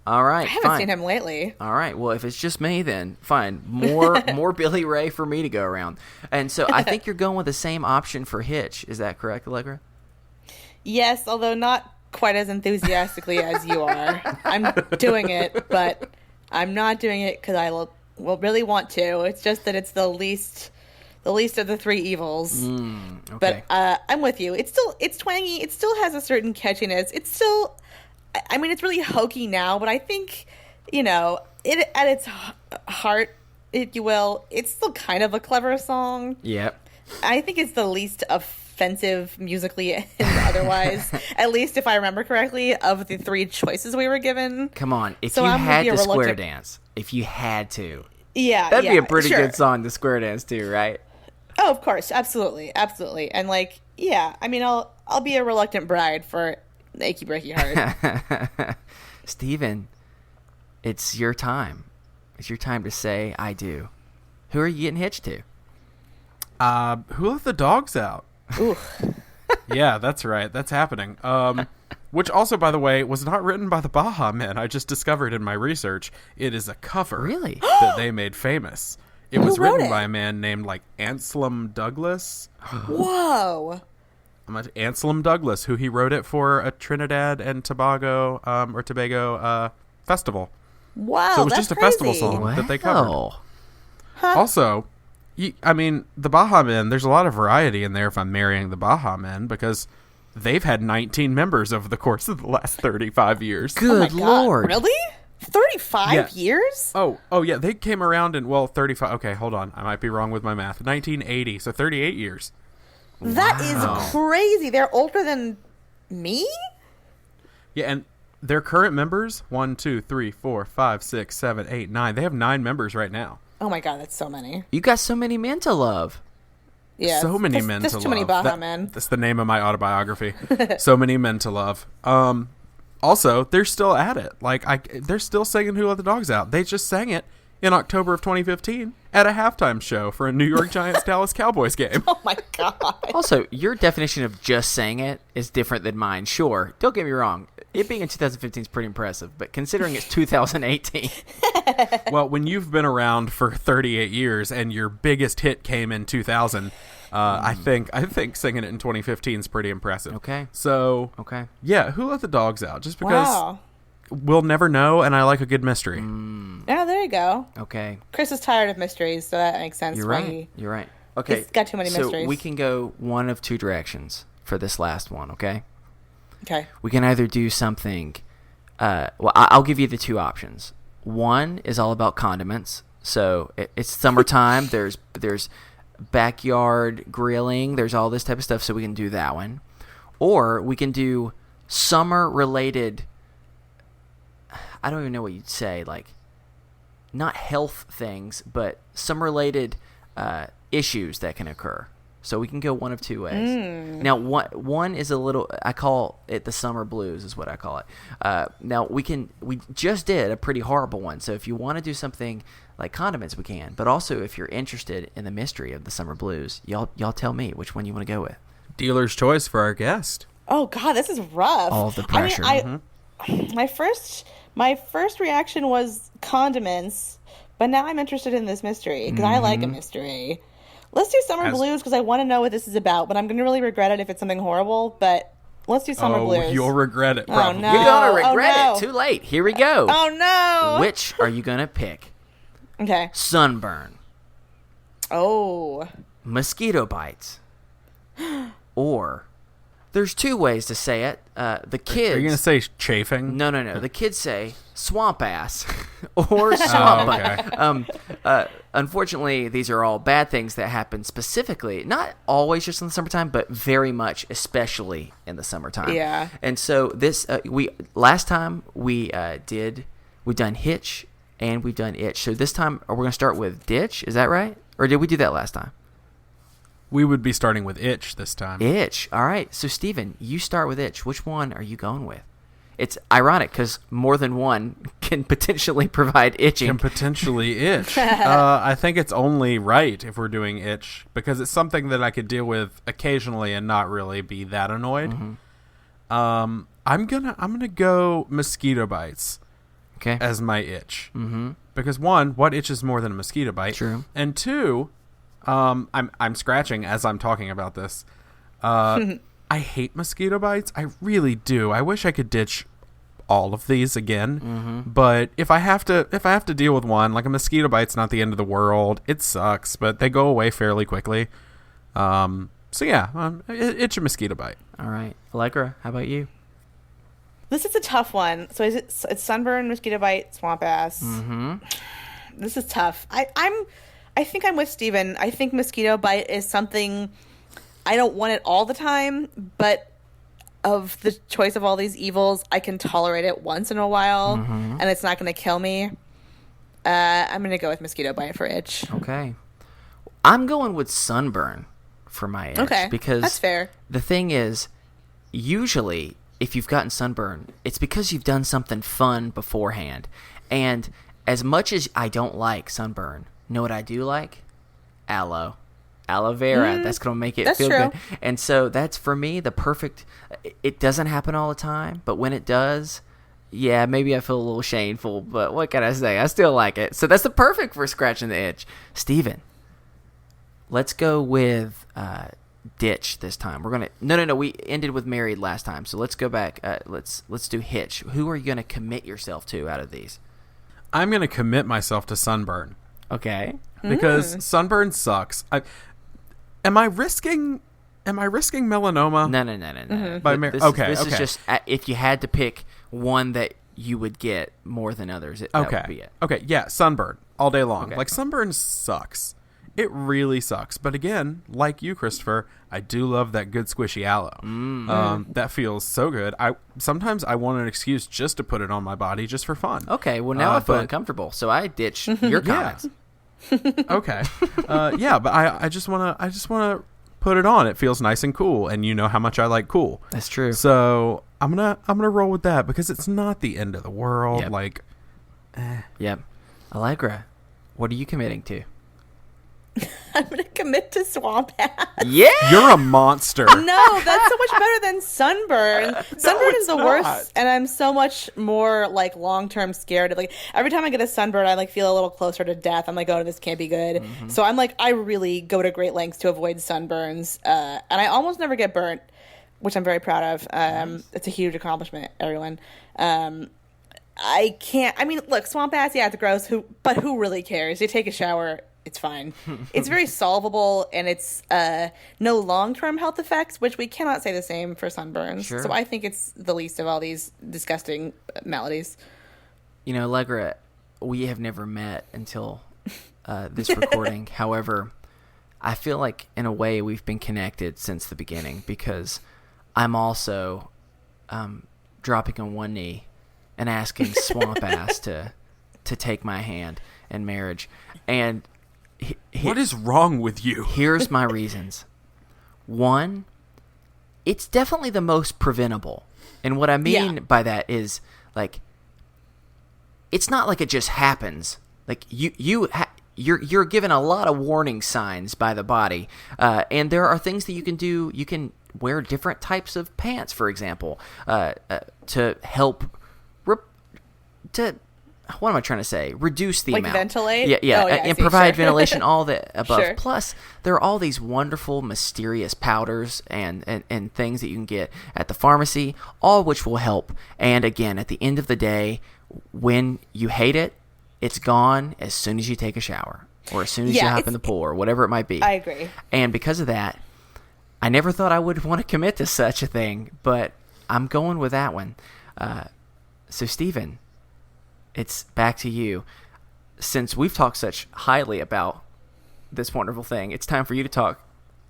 All right, I haven't seen him lately. All right, well, if it's just me, then fine. More Billy Ray for me to go around. And so I think you're going with the same option for Hitch. Is that correct, Allegra? Yes, although not quite as enthusiastically as you are. I'm doing it, but I'm not doing it because I will really want to. It's just that it's the least of the three evils. Okay. But I'm with you. It's twangy. It still has a certain catchiness. It's still, I mean, it's really hokey now, but I think, it at its heart, if you will, it's still kind of a clever song. Yep. I think it's the least offensive musically and otherwise, at least if I remember correctly, of the three choices we were given. Come on. If So you I'm gonna had be a to square reluctant- dance, if you had to, Yeah, that'd be a pretty sure. good song to square dance to, right? Oh, of course, absolutely, and I mean, I'll be a reluctant bride for Achy Breaky Heart. Steven, it's your time. It's your time to say I do. Who are you getting hitched to? Who let the dogs out? Ooh, Yeah, that's right. That's happening. Which also, by the way, was not written by the Baha Men. I just discovered in my research it is a cover Really? that they made famous. It was wrote written it? by a man named Anselm Douglas. whoa! Anselm Douglas, who he wrote it for a Trinidad and Tobago festival. Wow, So it was that's just a crazy. festival song that they covered. Wow. Also, the Baha Men, there's a lot of variety in there if I'm marrying the Baha Men, because they've had 19 members over the course of the last 35 years. Oh my Good God, Lord. really? 35 Yeah. years? Oh, yeah, they came around in, 35. Okay, hold on. I might be wrong with my math. 1980, so 38 years. That is crazy. They're older than me? Yeah, and their current members, 1, 2, 3, 4, 5, 6, 7, 8, 9. They have 9 members right now. Oh my God, that's so many. You got so many men to love. Yeah, So many that's, men that's to too love. many Baja men. That's the name of my autobiography. So many men to love. Also, they're still at it. They're still singing "Who Let the Dogs Out." They just sang it in October of 2015 at a halftime show for a New York Giants Dallas Cowboys game. Oh my God. Also, your definition of just saying it is different than mine. Sure, don't get me wrong. It being in 2015 is pretty impressive, but considering it's 2018. Well, when you've been around for 38 years and your biggest hit came in 2000, I think singing it in 2015 is pretty impressive. Okay. So, Okay. yeah, "Who Let the Dogs Out?" Just because Wow. we'll never know, and I like a good mystery. Yeah, there you go. Okay. Chris is tired of mysteries, so that makes sense. You're why right. You're right. Okay. He's got too many so mysteries. we can go one of two directions for this last one, okay? Okay. We can either do something. Well, I'll give you the two options. One is all about condiments. So it's summertime. There's backyard grilling. There's all this type of stuff. So we can do that one, or we can do summer related. I don't even know what you'd say. Like, not health things, but summer related issues that can occur. So we can go one of two ways. Now, one is a little, I call it the summer blues is what I call it. Now, we just did a pretty horrible one. So if you want to do something like condiments, we can. But also, if you're interested in the mystery of the summer blues, y'all tell me which one you want to go with. Dealer's choice for our guest. Oh God, this is rough. All the pressure. My first reaction was condiments, but now I'm interested in this mystery because I like a mystery. Let's do summer blues because I want to know what this is about, but I'm going to really regret it if it's something horrible. But let's do summer blues. You'll regret it, probably. Oh, no. You're going to regret no. it. Too late. Here we go. Oh no! Which are you going to pick? Okay. Sunburn, Oh. mosquito bites, or there's two ways to say it. The kids. Are you going to say chafing? No. The kids say swamp ass or swamp butt. Unfortunately, these are all bad things that happen specifically, not always just in the summertime, but very much, especially in the summertime. Yeah. And so this, last time we've done hitch and we've done itch. So this time we're going to start with ditch. Is that right? Or did we do that last time? We would be starting with itch this time. Itch. All right. So Steven, you start with itch. Which one are you going with? It's ironic because more than one can potentially provide itching. Can potentially itch. I think it's only right if we're doing itch because it's something that I could deal with occasionally and not really be that annoyed. I'm gonna go mosquito bites. Okay. As my itch. Because one, what itches more than a mosquito bite? True. And two, I'm scratching as I'm talking about this. I hate mosquito bites. I really do. I wish I could ditch all of these again. But if I have to deal with one, like a mosquito bite's not the end of the world. It sucks, but they go away fairly quickly. So yeah, itch a mosquito bite. All right. Allegra, how about you? This is a tough one. So it's sunburn, mosquito bite, swamp ass. This is tough. I think I'm with Steven. I think mosquito bite is something I don't want it all the time, but of the choice of all these evils, I can tolerate it once in a while, and it's not going to kill me. I'm going to go with mosquito bite for itch. Okay. I'm going with sunburn for my itch. Okay, because that's fair. The thing is, usually, if you've gotten sunburn, it's because you've done something fun beforehand. And as much as I don't like sunburn, know what I do like? Aloe vera. That's going to make it feel true. good. And so that's, for me, the perfect... It doesn't happen all the time, but when it does, yeah, maybe I feel a little shameful, but what can I say? I still like it. So that's the perfect for scratching the itch. Steven, let's go with ditch this time. We're going to... No. We ended with married last time, so let's go back. Let's do hitch. Who are you going to commit yourself to out of these? I'm going to commit myself to sunburn. Okay. Because sunburn sucks. Am I risking melanoma? No. This is just if you had to pick one that you would get more than others. That would be it. Okay. Yeah. Sunburn all day long. Okay. Like sunburn sucks. It really sucks. But again, like you, Christopher, I do love that good squishy aloe. That feels so good. Sometimes I want an excuse just to put it on my body just for fun. Okay. Well, now I feel uncomfortable, so I ditch your comments. Okay. But I just want to put it on. It feels nice and cool, and you know how much I like cool. That's true. So I'm gonna roll with that because it's not the end of the world. Yep. Yep. Allegra, what are you committing to? I'm going to commit to swamp ass. Yeah. You're a monster. No, that's so much better than sunburn. Sunburn is the worst, and I'm so much more like long-term scared of, like, every time I get a sunburn, I like feel a little closer to death. I'm like, oh, this can't be good. So I'm like, I really go to great lengths to avoid sunburns, and I almost never get burnt, which I'm very proud of. It's a huge accomplishment, everyone. I can't. I mean, look, swamp ass, yeah, it's gross. But who really cares? You take a shower, it's fine. It's very solvable, and it's no long-term health effects, which we cannot say the same for sunburns. Sure. So I think it's the least of all these disgusting maladies. You know, Allegra, we have never met until this recording. However, I feel like in a way we've been connected since the beginning, because I'm also dropping on one knee and asking Swamp Ass to take my hand in marriage. And what is wrong with you? Here's my reasons. One, it's definitely the most preventable. And what I mean by that is, like, it's not like it just happens. Like, you're given a lot of warning signs by the body. And there are things that you can do. You can wear different types of pants, for example, to help what am I trying to say? Reduce the amount. Ventilate? Yeah, Oh, yeah, and provide sure. ventilation, all the above. Sure. Plus, there are all these wonderful, mysterious powders and things that you can get at the pharmacy, all which will help. And again, at the end of the day, when you hate it, it's gone as soon as you take a shower or as soon as you hop in the pool or whatever it might be. I agree. And because of that, I never thought I would want to commit to such a thing, but I'm going with that one. So, Stephen, it's back to you. Since we've talked such highly about this wonderful thing, it's time for you to talk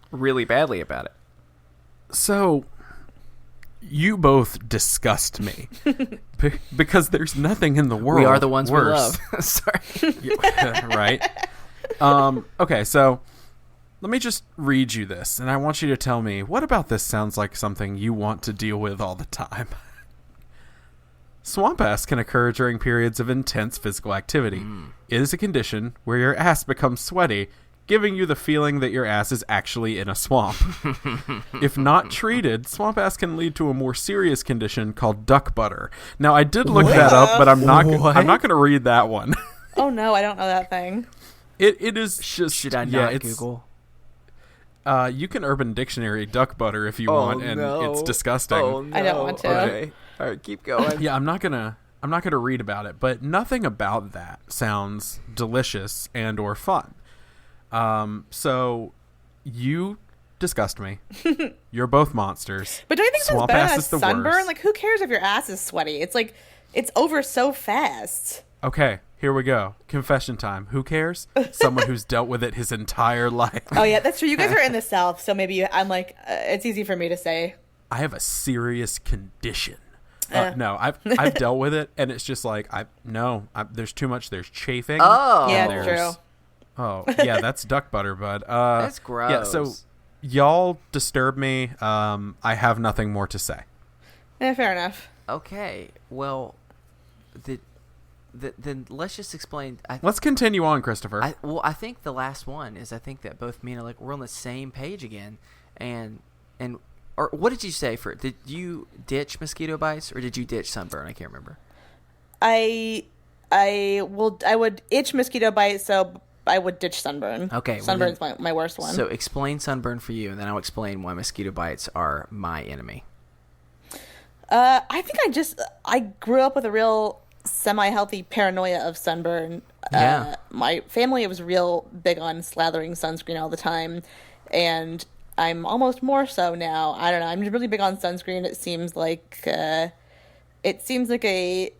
really badly about it. So, you both disgust me because there's nothing in the world. We are the ones worse. we love. Sorry. Right? Okay, so let me just read you this, and I want you to tell me, what about this sounds like something you want to deal with all the time? Swamp ass can occur during periods of intense physical activity. It is a condition where your ass becomes sweaty, giving you the feeling that your ass is actually in a swamp. If not treated, swamp ass can lead to a more serious condition called duck butter. Now, I did look that up, but I'm not going to read that one. Oh no, I don't know that thing. It is just... Should I not Google? You can Urban Dictionary duck butter if you want, and it's disgusting. Oh, no. I don't want to. Okay. All right, keep going. Yeah, I'm not gonna read about it, but nothing about that sounds delicious and or fun. So you disgust me. You're both monsters. But don't you think that's Swamp better ass than a is the sunburn? worst. Like, who cares if your ass is sweaty? It's like, it's over so fast. Okay, here we go. Confession time. Who cares? Someone who's dealt with it his entire life. Oh yeah, that's true. You guys are in the South, so maybe I'm like, it's easy for me to say. I have a serious condition. No, I've dealt with it, and it's just like there's too much. There's chafing. Oh, Yeah, and true. Oh, yeah, that's duck butter, bud. That's gross. Yeah, so y'all disturb me. I have nothing more to say. Yeah, fair enough. Okay, well, then let's just explain. Let's continue on, Christopher. I think the last one is, I think that both me and we're on the same page again, and or what did you say for? Did you ditch mosquito bites or did you ditch sunburn? I can't remember. I would itch mosquito bite, so I would ditch sunburn. Okay, Sunburn's my worst one. So explain sunburn for you, and then I'll explain why mosquito bites are my enemy. I think I grew up with a real semi-healthy paranoia of sunburn. Yeah. My family was real big on slathering sunscreen all the time, and I'm almost more so now. I don't know. I'm really big on sunscreen. It seems like a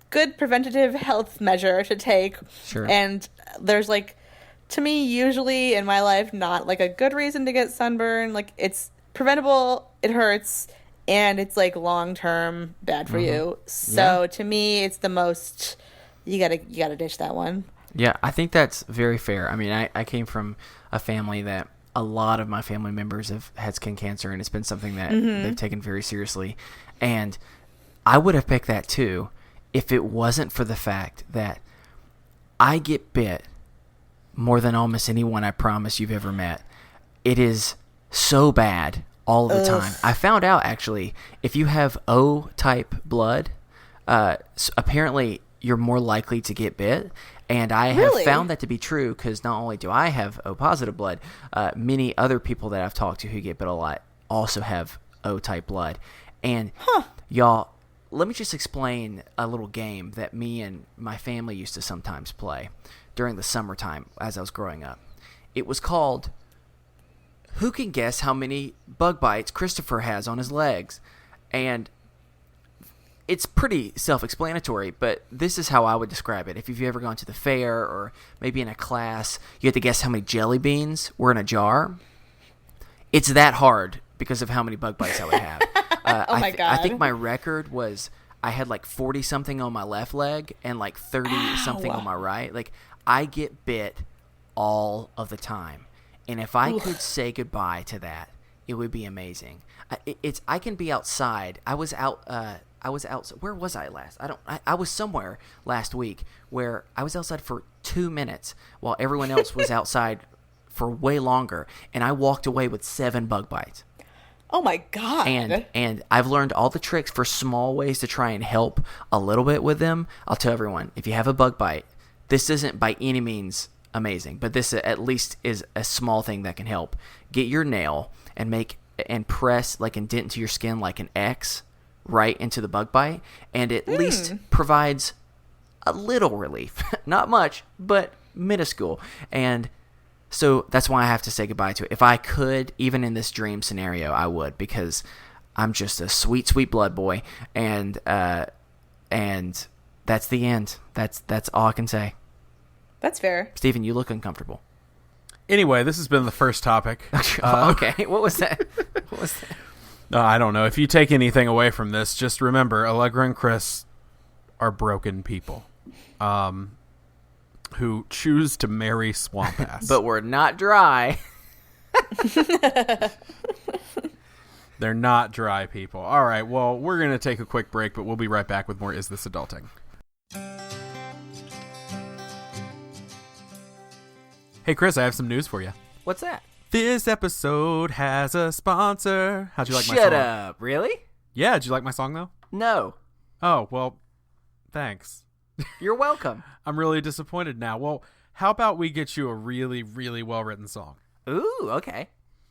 good preventative health measure to take. Sure. And there's to me, usually in my life, not a good reason to get sunburn. It's preventable. It hurts. And it's long term bad for you. So to me, it's the most you gotta ditch that one. Yeah, I think that's very fair. I mean, I came from a family that a lot of my family members have had skin cancer, and it's been something that they've taken very seriously. And I would have picked that too if it wasn't for the fact that I get bit more than almost anyone I promise you've ever met. It is so bad all the time. I found out, actually, if you have O-type blood, apparently you're more likely to get bit. And I have found that to be true because not only do I have O-positive blood, many other people that I've talked to who get bit a lot also have O-type blood. And y'all, let me just explain a little game that me and my family used to sometimes play during the summertime as I was growing up. It was called Who Can Guess How Many Bug Bites Christopher Has on His Legs? And it's pretty self-explanatory, but this is how I would describe it. If you've ever gone to the fair or maybe in a class, you have to guess how many jelly beans were in a jar. It's that hard because of how many bug bites I would have. Oh my God. I think my record was I had like 40-something on my left leg and like 30-something on my right. Like, I get bit all of the time. And if I could say goodbye to that, it would be amazing. I can be outside. I was out. Where was I last? I was somewhere last week where I was outside for 2 minutes while everyone else was outside for way longer, and I walked away with 7 bug bites. Oh my God. And I've learned all the tricks for small ways to try and help a little bit with them. I'll tell everyone, if you have a bug bite, this isn't by any means amazing, but this at least is a small thing that can help. Get your nail and press like and dent into your skin like an X right into the bug bite, and at least provides a little relief. Not much, but minuscule. And so that's why I have to say goodbye to it. If I could, even in this dream scenario, I would, because I'm just a sweet, sweet blood boy, and that's the end. That's all I can say. That's fair. Stephen, you look uncomfortable. Anyway, this has been the first topic. Okay, what was that? I don't know. If you take anything away from this, just remember Allegra and Chris are broken people who choose to marry swamp ass. But we're not dry. They're not dry people. All right, well, we're going to take a quick break, but we'll be right back with more Is This Adulting? Hey, Chris, I have some news for you. What's that? This episode has a sponsor. How'd you like my song? Shut up. Really? Yeah, did you like my song, though? No. Oh, well, thanks. You're welcome. I'm really disappointed now. Well, how about we get you a really, really well-written song? Ooh, okay.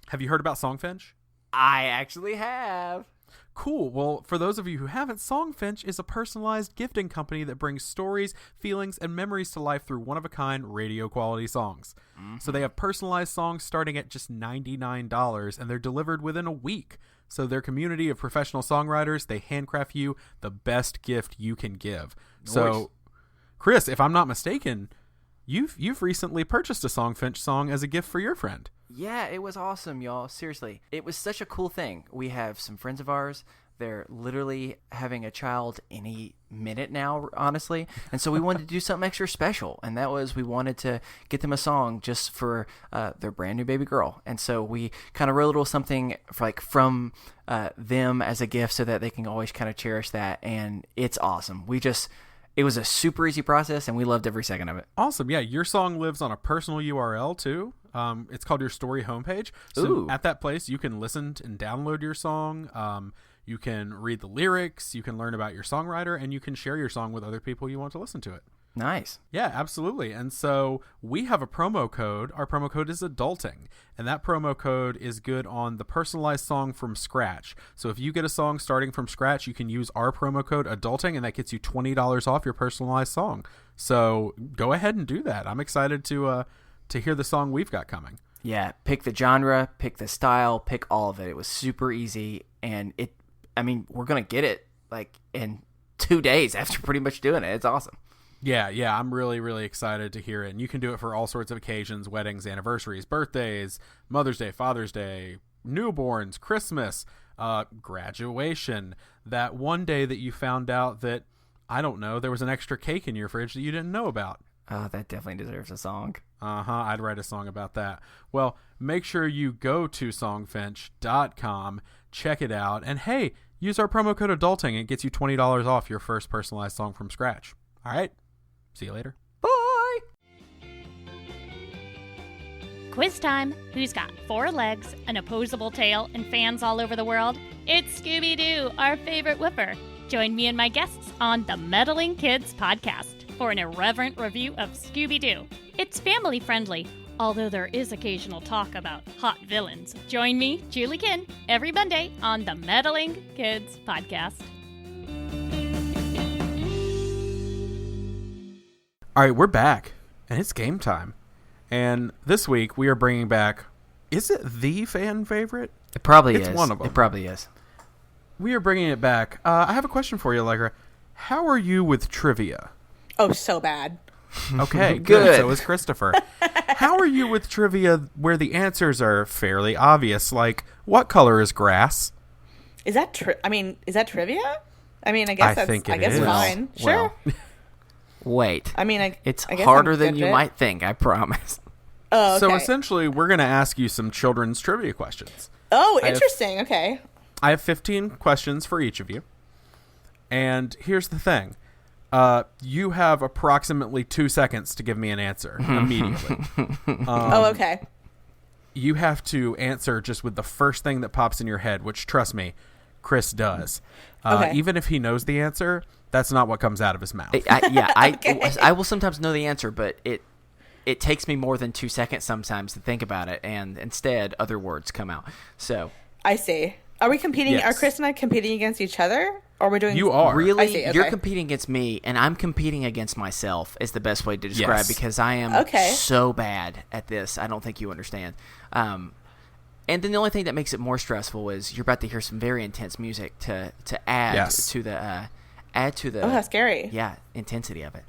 Have you heard about Songfinch? I actually have. Cool. Well, for those of you who haven't, Songfinch is a personalized gifting company that brings stories, feelings, and memories to life through one-of-a-kind radio-quality songs. Mm-hmm. So they have personalized songs starting at just $99, and they're delivered within a week. So their community of professional songwriters, they handcraft you the best gift you can give. Nice. So, Chris, if I'm not mistaken, you've recently purchased a Songfinch song as a gift for your friend. Yeah, it was awesome, y'all. Seriously. It was such a cool thing. We have some friends of ours. They're literally having a child any minute now, honestly. And so we wanted to do something extra special. And that was we wanted to get them a song just for their brand new baby girl. And so we kind of wrote a little something from them as a gift so that they can always kind of cherish that. And it's awesome. It was a super easy process, and we loved every second of it. Awesome. Yeah, your song lives on a personal URL, too. It's called Your Story homepage. So Ooh. At that place, you can listen and download your song. You can read the lyrics. You can learn about your songwriter, and you can share your song with other people you want to listen to it. Nice. Yeah, absolutely. And so we have a promo code. Our promo code is adulting, and that promo code is good on the personalized song from scratch. So if you get a song starting from scratch, you can use our promo code adulting, and that gets you $20 off your personalized song. So go ahead and do that. I'm excited to hear the song we've got coming. Yeah, pick the genre, pick the style, pick all of it. It was super easy, and we're going to get it like in 2 days after pretty much doing it. It's awesome. Yeah, I'm really, really excited to hear it. And you can do it for all sorts of occasions, weddings, anniversaries, birthdays, Mother's Day, Father's Day, newborns, Christmas, graduation, that one day that you found out that, I don't know, there was an extra cake in your fridge that you didn't know about. Oh, that definitely deserves a song. I'd write a song about that. Well, make sure you go to songfinch.com, check it out, and hey, use our promo code adulting. It gets you $20 off your first personalized song from scratch. All right. See you later. Bye! Quiz time. Who's got 4 legs, an opposable tail, and fans all over the world? It's Scooby-Doo, our favorite whipper. Join me and my guests on the Meddling Kids podcast for an irreverent review of Scooby-Doo. It's family-friendly, although there is occasional talk about hot villains. Join me, Julie Kinn, every Monday on the Meddling Kids podcast. All right, we're back, and it's game time. And this week we are bringing back, is it the fan favorite? It probably It's is. one of them. It probably is. We are bringing it back. I have a question for you, Allegra. How are you with trivia? Oh, so bad. Okay, good. Good. So is Christopher. How are you with trivia where the answers are fairly obvious, like what color is grass? Is that is that trivia? I mean, I guess I think it I guess is. fine. Sure. Well, wait. I mean, It's I guess harder I'm than good you at it. might think, I promise. Oh, okay. So essentially, we're going to ask you some children's trivia questions. Oh, I have- interesting. Okay. I have 15 questions for each of you. And here's the thing. You have approximately 2 seconds to give me an answer immediately. Oh, okay. You have to answer just with the first thing that pops in your head, which, trust me, Chris does. Okay. Even if he knows the answer, that's not what comes out of his mouth. I will sometimes know the answer, but it takes me more than 2 seconds sometimes to think about it, and instead other words come out. So I see. Are we competing? Yes. Are Chris and I competing against each other? Or we're doing? You are. really, I see, you're okay. competing against me, and I'm competing against myself is the best way to describe Yes. because I am Okay. so bad at this. I don't think you understand. And then the only thing that makes it more stressful is you're about to hear some very intense music to add Yes. to the Oh, that's scary. intensity of it.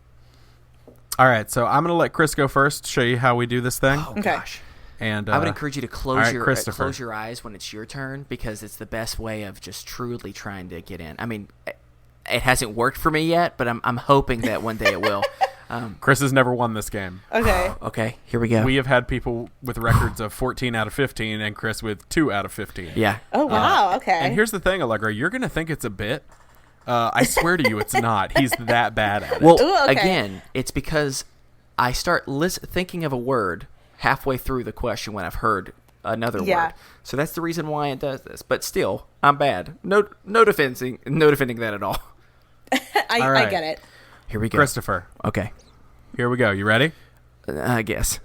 All right, so I'm going to let Chris go first, show you how we do this thing. Oh Okay. gosh. And I would encourage you to all right, Christopher. close your eyes when it's your turn because it's the best way of just truly trying to get in. I mean, it hasn't worked for me yet, but I'm hoping that one day it will. Chris has never won this game. Okay. Okay, here we go. We have had people with records of 14 out of 15 and Chris with 2 out of 15. Yeah. Oh wow. Okay. And here's the thing, Allegra, you're going to think it's a bit. I swear to you it's not. He's that bad at it. Well, Ooh, okay. again, it's because I start thinking of a word halfway through the question when I've heard another Yeah. word. So that's the reason why it does this. But still, I'm bad. No defending that at all. I All right. get it. Here we go. Christopher, Okay. here we go. You ready? I guess.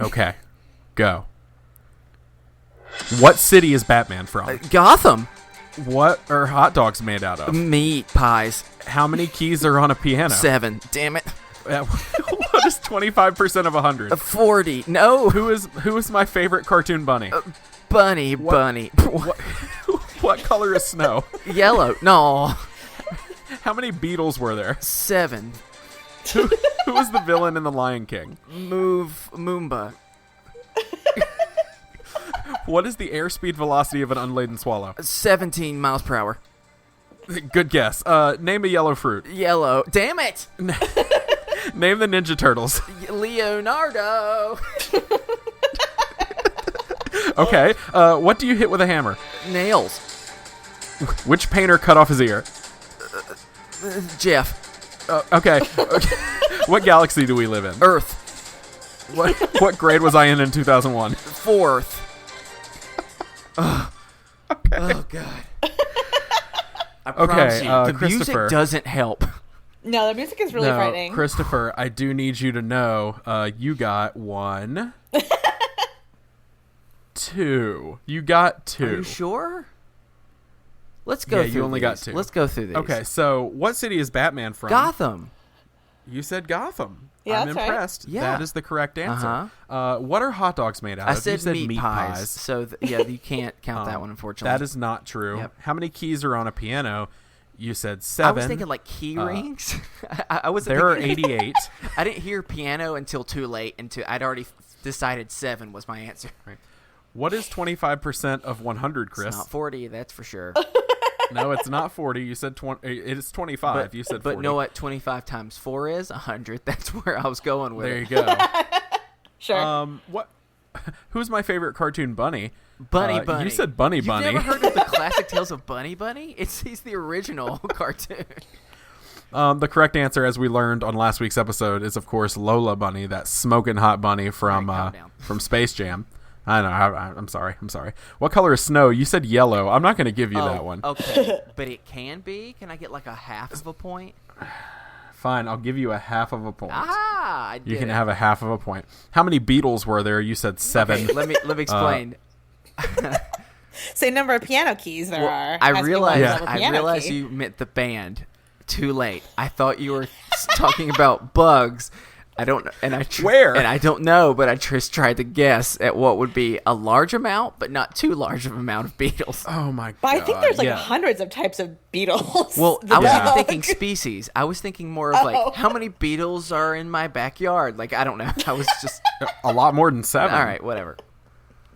Okay. Go. What city is Batman from? Gotham. What are hot dogs made out of? Meat pies. How many keys are on a piano? 7. Damn it. What is 25% of 100? 40. No. Who is my favorite cartoon bunny? Bunny. What, what color is snow? Yellow. No. How many Beatles were there? 7. Who was the villain in The Lion King? Moomba. What is the airspeed velocity of an unladen swallow? 17 miles per hour. Good guess. Name a yellow fruit. Yellow. Damn it. Name the Ninja Turtles. Leonardo. Okay. What do you hit with a hammer? Nails. Which painter cut off his ear? Jeff. Okay. What galaxy do we live in? Earth. What grade was I in 2001? 4th. Okay. Oh, God. I promise you, the music Christopher. doesn't help. No, the music is really No, frightening. Christopher, I do need you to know you got 1, 2. You got 2. Are you sure? Let's go Yeah, through you only got these. 2. Let's go through these. Okay, so what city is Batman from? Gotham. You said Gotham. Yeah, I'm that's right. impressed. Yeah. That is the correct answer. Uh-huh. What are hot dogs made out I of? said, You said meat pies. So, you can't count that one, unfortunately. That is not true. Yep. How many keys are on a piano? You said 7. I was thinking like key rings. I was. There are 88. I didn't hear piano until too late. I'd already decided 7 was my answer. What is 25% of 100, Chris? It's not 40, that's for sure. No, it's not 40. You said 20. It is 25. You said 40. But know what 25 times 4 is? 100. That's where I was going with There you it. go. Sure. What? Who's my favorite cartoon bunny? Bunny. You said Bunny You've Bunny. never heard of the classic Tales of Bunny Bunny? He's the original cartoon. The correct answer, as we learned on last week's episode, is of course Lola Bunny, that smoking hot bunny from All right, calm down. from Space Jam. I know. I'm sorry. What color is snow? You said yellow. I'm not going to give you that one. Okay, but it can be. Can I get like a half of a point? Fine. I'll give you a half of a point. Ah, I did You can it. have a half of a point. How many Beatles were there? You said 7. Okay, let me explain. Same number of piano keys there are. I Has to be one realize Yeah. double I piano realize key. you meant the band. Too late. I thought you were talking about bugs. I don't know. Where? And I don't know, but I just tried to guess at what would be a large amount, but not too large of an amount of beetles. Oh my god! But I think there's like yeah. hundreds of types of beetles. Well, The I wasn't Yeah. thinking species. I was thinking more of like, how many beetles are in my backyard? Like, I don't know. I was just, a lot more than 7. all right, whatever.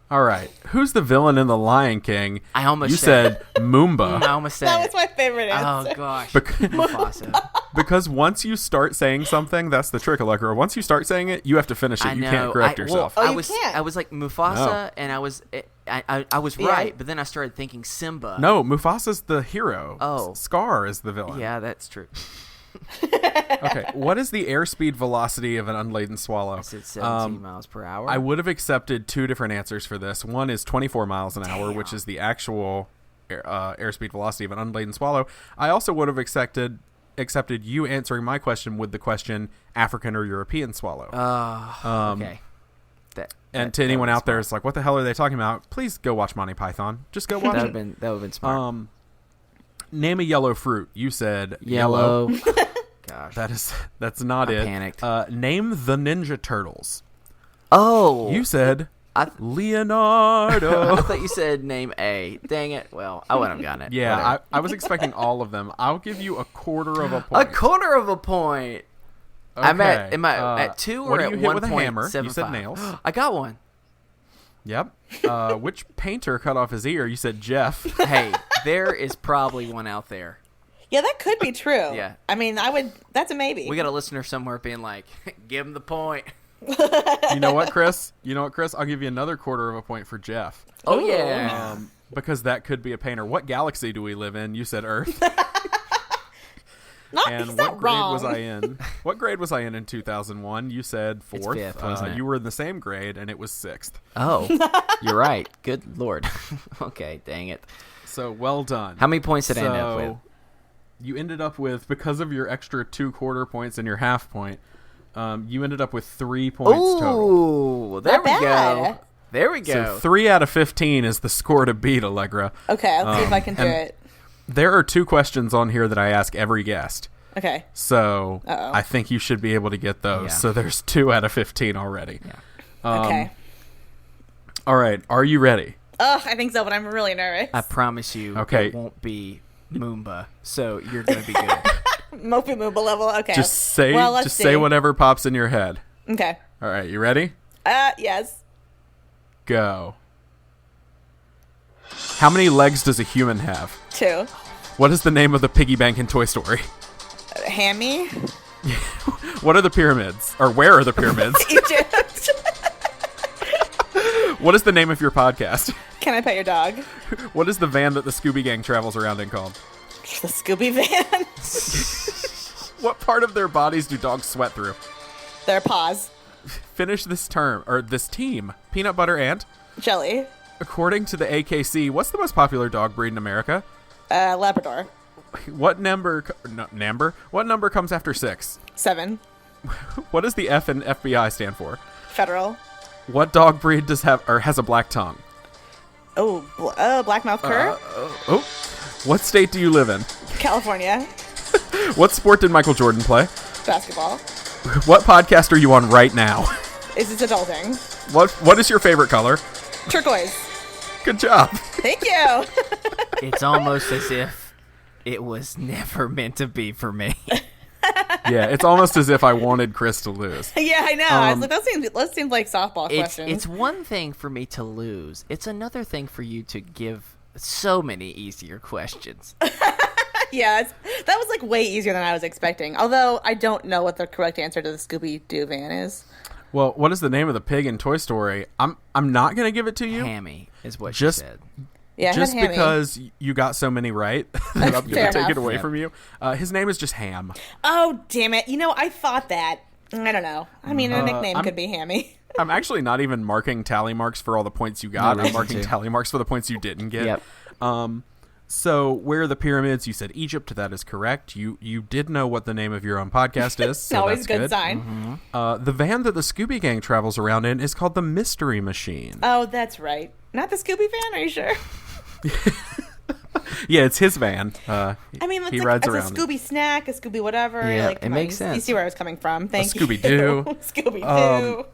All right. Who's the villain in The Lion King? I almost You said said Moomba. I almost said that it. was my favorite answer. Oh, gosh. Bec- Mufasa. Because once you start saying something, that's the trick, Allegra. Once you start saying it, you have to finish it. I You know. can't correct yourself. Oh, I you was, can't. I was like Mufasa, No. and I was Yeah. right, but then I started thinking Simba. No, Mufasa's the hero. Oh. Scar is the villain. Yeah, that's true. Okay. What is the airspeed velocity of an unladen swallow? I said 17 miles per hour. I would have accepted 2 different answers for this. One is 24 miles an hour, which is the actual airspeed velocity of an unladen swallow. I also would have accepted you answering my question with the question African or European swallow. Okay. And to anyone out there, it's like, what the hell are they talking about? Please go watch Monty Python. Just go watch that would it. have been smart. Name a yellow fruit. You said Yellow. Gosh. That's not I it. panicked. Name the Ninja Turtles. Oh. You said I Leonardo. thought you said name A. Dang it. Well, I wouldn't have gotten it. Yeah, Whatever. I was expecting all of them. I'll give you a quarter of a point. A quarter of a point. I'm Okay. am I at 2 what or do at you hit with a 1.75? hammer? You said nails. I got one. Yep. Which painter cut off his ear? You said Jeff. Hey, there is probably one out there. Yeah, that could be true. Yeah. I mean, that's a maybe. We got a listener somewhere being like, give him the point. You know what, Chris? I'll give you another quarter of a point for Jeff. Oh, yeah. Because that could be a painter. What galaxy do we live in? You said Earth. And he's what not grade wrong. was I in? What grade was I in 2001? You said 4th. fifth, wasn't it? You were in the same grade, and it was 6th. Oh, you're right. Good Lord. Okay, dang it. So well done. How many points did I end up with? You ended up with, because of your extra 2 quarter points and your half point, you ended up with 3 points total. Ooh, there Not we go. bad. There we go. So 3 out of 15 is the score to beat, Allegra. Okay, let's see if I can do and- it. There are 2 questions on here that I ask every guest. Okay. So Uh-oh. I think you should be able to get those. Yeah. So there's 2 out of 15 already. Yeah. Okay. All right. Are you ready? Ugh, I think so, but I'm really nervous. I promise you Okay. it won't be Moomba, so you're going to be good. Mopey Moomba level. Okay. Just say Well, let's say see. whatever pops in your head. Okay. All right. You ready? Yes. Go. How many legs does a human have? 2. What is the name of the piggy bank in Toy Story? Hammy. What are the pyramids? Or where are the pyramids? Egypt. What is the name of your podcast? Can I pet your dog? What is the van that the Scooby Gang travels around in called? The Scooby Van. What part of their bodies do dogs sweat through? Their paws. Finish this term, or this team. Peanut butter and? Jelly. According to the AKC, what's the most popular dog breed in America? Labrador. What number? What number comes after 6? 7. What does the F in FBI stand for? Federal. What dog breed has a black tongue? Oh, blackmouth cur. Oh, what state do you live in? California. What sport did Michael Jordan play? Basketball. What podcast are you on right now? Is this adulting? What is your favorite color? Turquoise. Good job. Thank you. It's almost as if it was never meant to be for me. Yeah, it's almost as if I wanted Chris to lose. Yeah, I know. I was like, those seem like softball questions. It's one thing for me to lose. It's another thing for you to give so many easier questions. Yeah, that was like way easier than I was expecting. Although I don't know what the correct answer to the Scooby-Doo van is. Well, what is the name of the pig in Toy Story? I'm not gonna give it to you. Hammy is what Just- she said. Yeah, Just Hammy. because you got so many right that I'm going Fair to take it enough. away Yeah. from you. His name is just Ham. Oh, damn it. You know, I thought that. I don't know. I mean, a nickname could be Hammy. I'm actually not even marking tally marks for all the points you got. No I'm reason marking to. tally marks for the points you didn't get. Yep. So where are the pyramids? You said Egypt. That is correct. You did know what the name of your own podcast is. So Always that's good good. sign. The van that the Scooby Gang travels around in is called the Mystery Machine. Oh, that's right. Not the Scooby van? Are you sure? Yeah, it's his van. I mean, it's he like rides it's a around. Scooby snack, a Scooby whatever. Yeah, like, it come makes on, you sense. see where I was coming from. Thank you. Scooby-Doo. Scooby-Doo.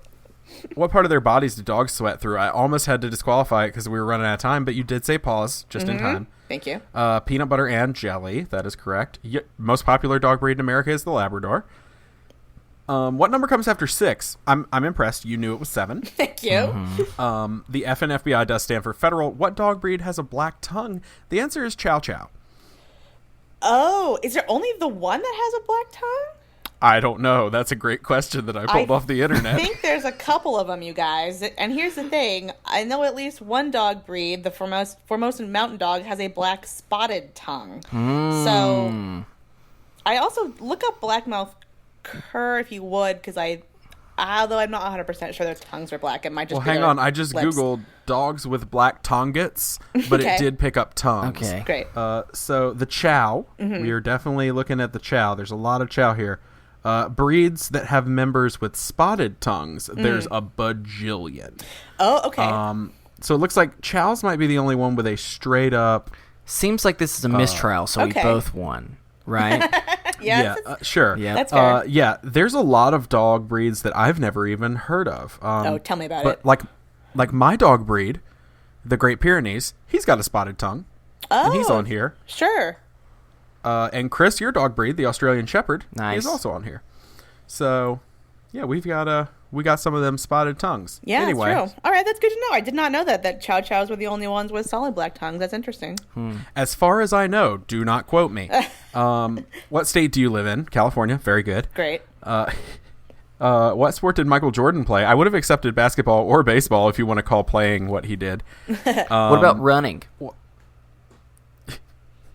What part of their bodies do dogs sweat through? I almost had to disqualify it because we were running out of time, but you did say pause just in time. Thank you. Peanut butter and jelly. That is correct. Most popular dog breed in America is the Labrador. What number comes after 6? I'm impressed. You knew it was 7. Thank you. The F in FBI does stand for federal. What dog breed has a black tongue? The answer is Chow Chow. Oh, is there only the one that has a black tongue? I don't know. That's a great question that I pulled off the internet. I think there's a couple of them, you guys. And here's the thing. I know at least one dog breed, the Formosan Mountain Dog, has a black spotted tongue. So I also look up blackmouth cur if you would, because although I'm not 100% sure their tongues are black, it might just be hang their on. I just lips. Googled dogs with black tonguets, but Okay. it did pick up tongues. Okay. Great. So the Chow, we are definitely looking at the Chow. There's a lot of Chow here. Breeds that have members with spotted tongues, there's a bajillion. Oh, okay. So it looks like Chow's might be the only one with a straight up. Seems like this is a mistrial, so okay. we both won, right? yes. Sure. Yeah. That's fair. Yeah, there's a lot of dog breeds that I've never even heard of. Tell me about but it. like my dog breed, the Great Pyrenees, he's got a spotted tongue, and he's on here. Sure. And Chris, your dog breed, the Australian Shepherd, Nice. is also on here. So, yeah, we got some of them spotted tongues. Yeah, anyway, that's true. All right, that's good to know. I did not know that Chow Chows were the only ones with solid black tongues. That's interesting. as far as I know, do not quote me. What state do you live in? California. Very good. Great. What sport did Michael Jordan play? I would have accepted basketball or baseball if you want to call playing what he did. What about running?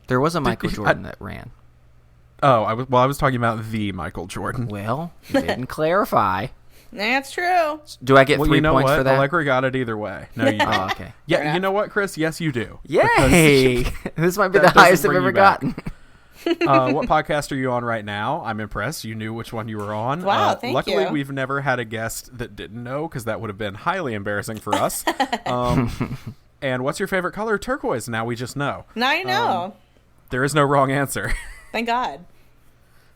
There was a Michael Jordan that ran. Oh, I was talking about the Michael Jordan. Well, you didn't clarify. That's true. Do I get 3 you know points what? for that? Allegra got it either way. No, you don't. Oh, okay. Yeah, you know what, Chris? Yes, you do. Yay! This might be That the highest doesn't I've bring ever you back. gotten. What podcast are you on right now? I'm impressed. You knew which one you were on. Wow, thank luckily, you. we've never had a guest that didn't know, because that would have been highly embarrassing for us. And what's your favorite color? Turquoise. Now we just know. Now you know. There is no wrong answer. Thank God.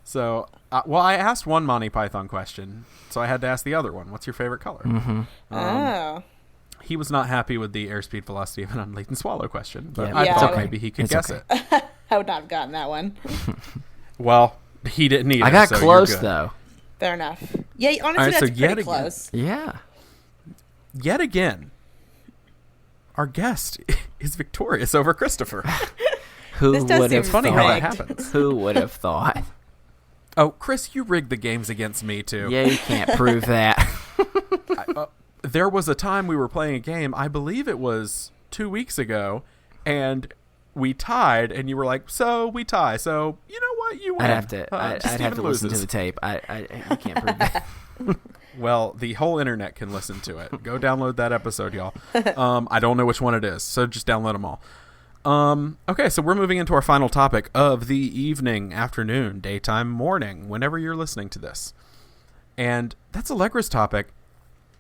So, I asked one Monty Python question, so I had to ask the other one. What's your favorite color? Oh. He was not happy with the airspeed velocity of an unladen swallow question, but Yeah, I it's thought okay. maybe he could It's guess okay. it. I would not have gotten that one. Well, he didn't either. I got so you're close, good. though. Fair enough. Yeah, honestly, All right, so that's yet pretty again- close. Yeah. Yet again, our guest is victorious over Christopher. Who This does would seem have It's funny how that thought? happens. Who would have thought? Oh, Chris, you rigged the games against me, too. Yeah, you can't prove that. There was a time we were playing a game, I believe it was 2 weeks ago, and we tied, and you were like, so we tie. So, you know what? You win. I'd have to. I'd Just have even to listen to loses. the tape. You can't prove that. Well, the whole internet can listen to it. Go download that episode, y'all. I don't know which one it is, so just download them all. Okay, so we're moving into our final topic of the evening, afternoon, daytime, morning, whenever you're listening to this. And that's Allegra's topic.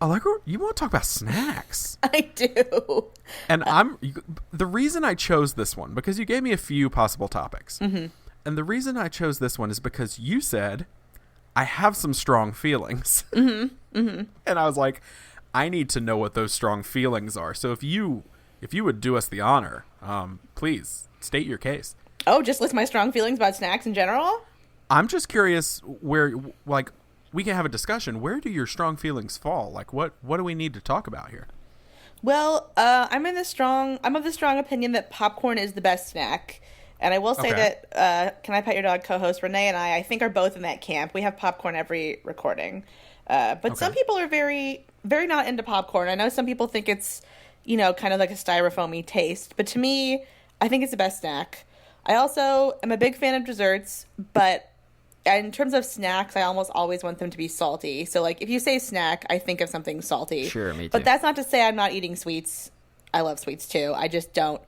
Allegra, you want to talk about snacks? I do. And the reason I chose this one, because you gave me a few possible topics. Mm-hmm. And the reason I chose this one is because you said, I have some strong feelings. Mm-hmm. Mm-hmm. And I was like, I need to know what those strong feelings are. So if you would do us the honor, please state your case. Oh, just list my strong feelings about snacks in general? I'm just curious where, like, we can have a discussion. Where do your strong feelings fall? Like, what do we need to talk about here? Well, I'm of the strong opinion that popcorn is the best snack. And I will say that Can I Pet Your Dog co-host Renee and I think are both in that camp. We have popcorn every recording. But some people are very, very not into popcorn. I know some people think it's, kind of like a styrofoamy taste. But to me, I think it's the best snack. I also am a big fan of desserts, but in terms of snacks, I almost always want them to be salty. So, like, if you say snack, I think of something salty. Sure, me too. But that's not to say I'm not eating sweets. I love sweets, too. I just don't.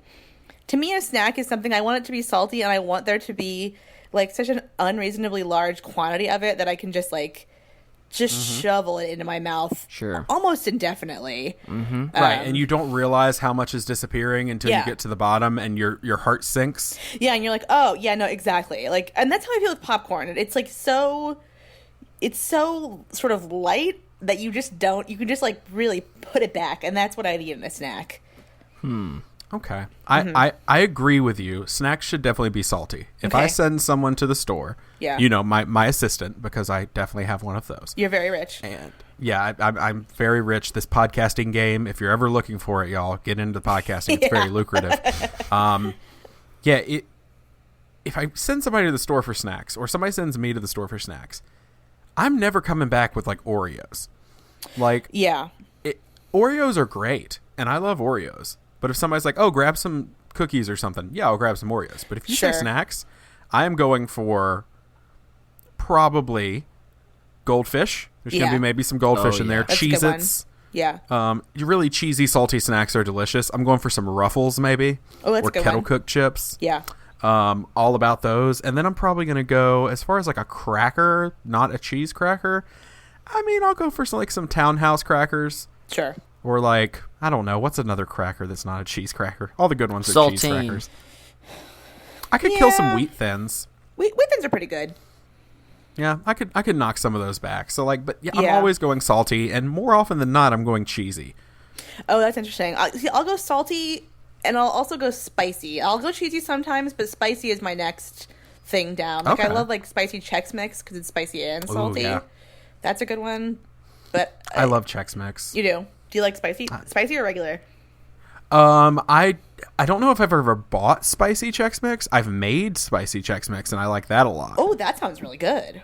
To me, a snack is something I want it to be salty, and I want there to be, like, such an unreasonably large quantity of it that I can just, like, just shovel it into my mouth. Sure. Almost indefinitely. Right, and you don't realize how much is disappearing until you get to the bottom and your heart sinks. Yeah, and you're like, oh, yeah, no, exactly. Like, and that's how I feel with popcorn. It's like it's so sort of light that you can just like really put it back, and that's what I'd eat in a snack. Okay. I agree with you. Snacks should definitely be salty. If I send someone to the store, my assistant, because I definitely have one of those. You're very rich. And yeah, I'm very rich. This podcasting game, if you're ever looking for it, y'all, get into podcasting. It's very lucrative. If I send somebody to the store for snacks, or somebody sends me to the store for snacks, I'm never coming back with like Oreos. Like, Oreos are great, and I love Oreos. But if somebody's like, oh, grab some cookies or something, yeah, I'll grab some Oreos. But if you say snacks, I am going for probably goldfish. There's going to be maybe some goldfish in there. Cheez-Its. Yeah. Really cheesy, salty snacks are delicious. I'm going for some Ruffles maybe. Oh, that's or a good kettle one. cooked chips. Yeah. All about those. And then I'm probably going to go, as far as like a cracker, not a cheese cracker, I mean, I'll go for some Townhouse crackers. Sure. Or like, I don't know, what's another cracker that's not a cheese cracker? All the good ones are Saltine. cheese crackers. I could kill some Wheat Thins. Wheat Thins are pretty good. Yeah, I could knock some of those back. So like, but I'm always going salty, and more often than not, I'm going cheesy. Oh, that's interesting. I'll go salty, and I'll also go spicy. I'll go cheesy sometimes, but spicy is my next thing down. Like I love like spicy Chex Mix because it's spicy and salty. Ooh, yeah. That's a good one. But I love Chex Mix. You do? Do you like spicy? Spicy or regular? I don't know if I've ever bought spicy Chex Mix. I've made spicy Chex Mix, and I like that a lot. Oh, that sounds really good.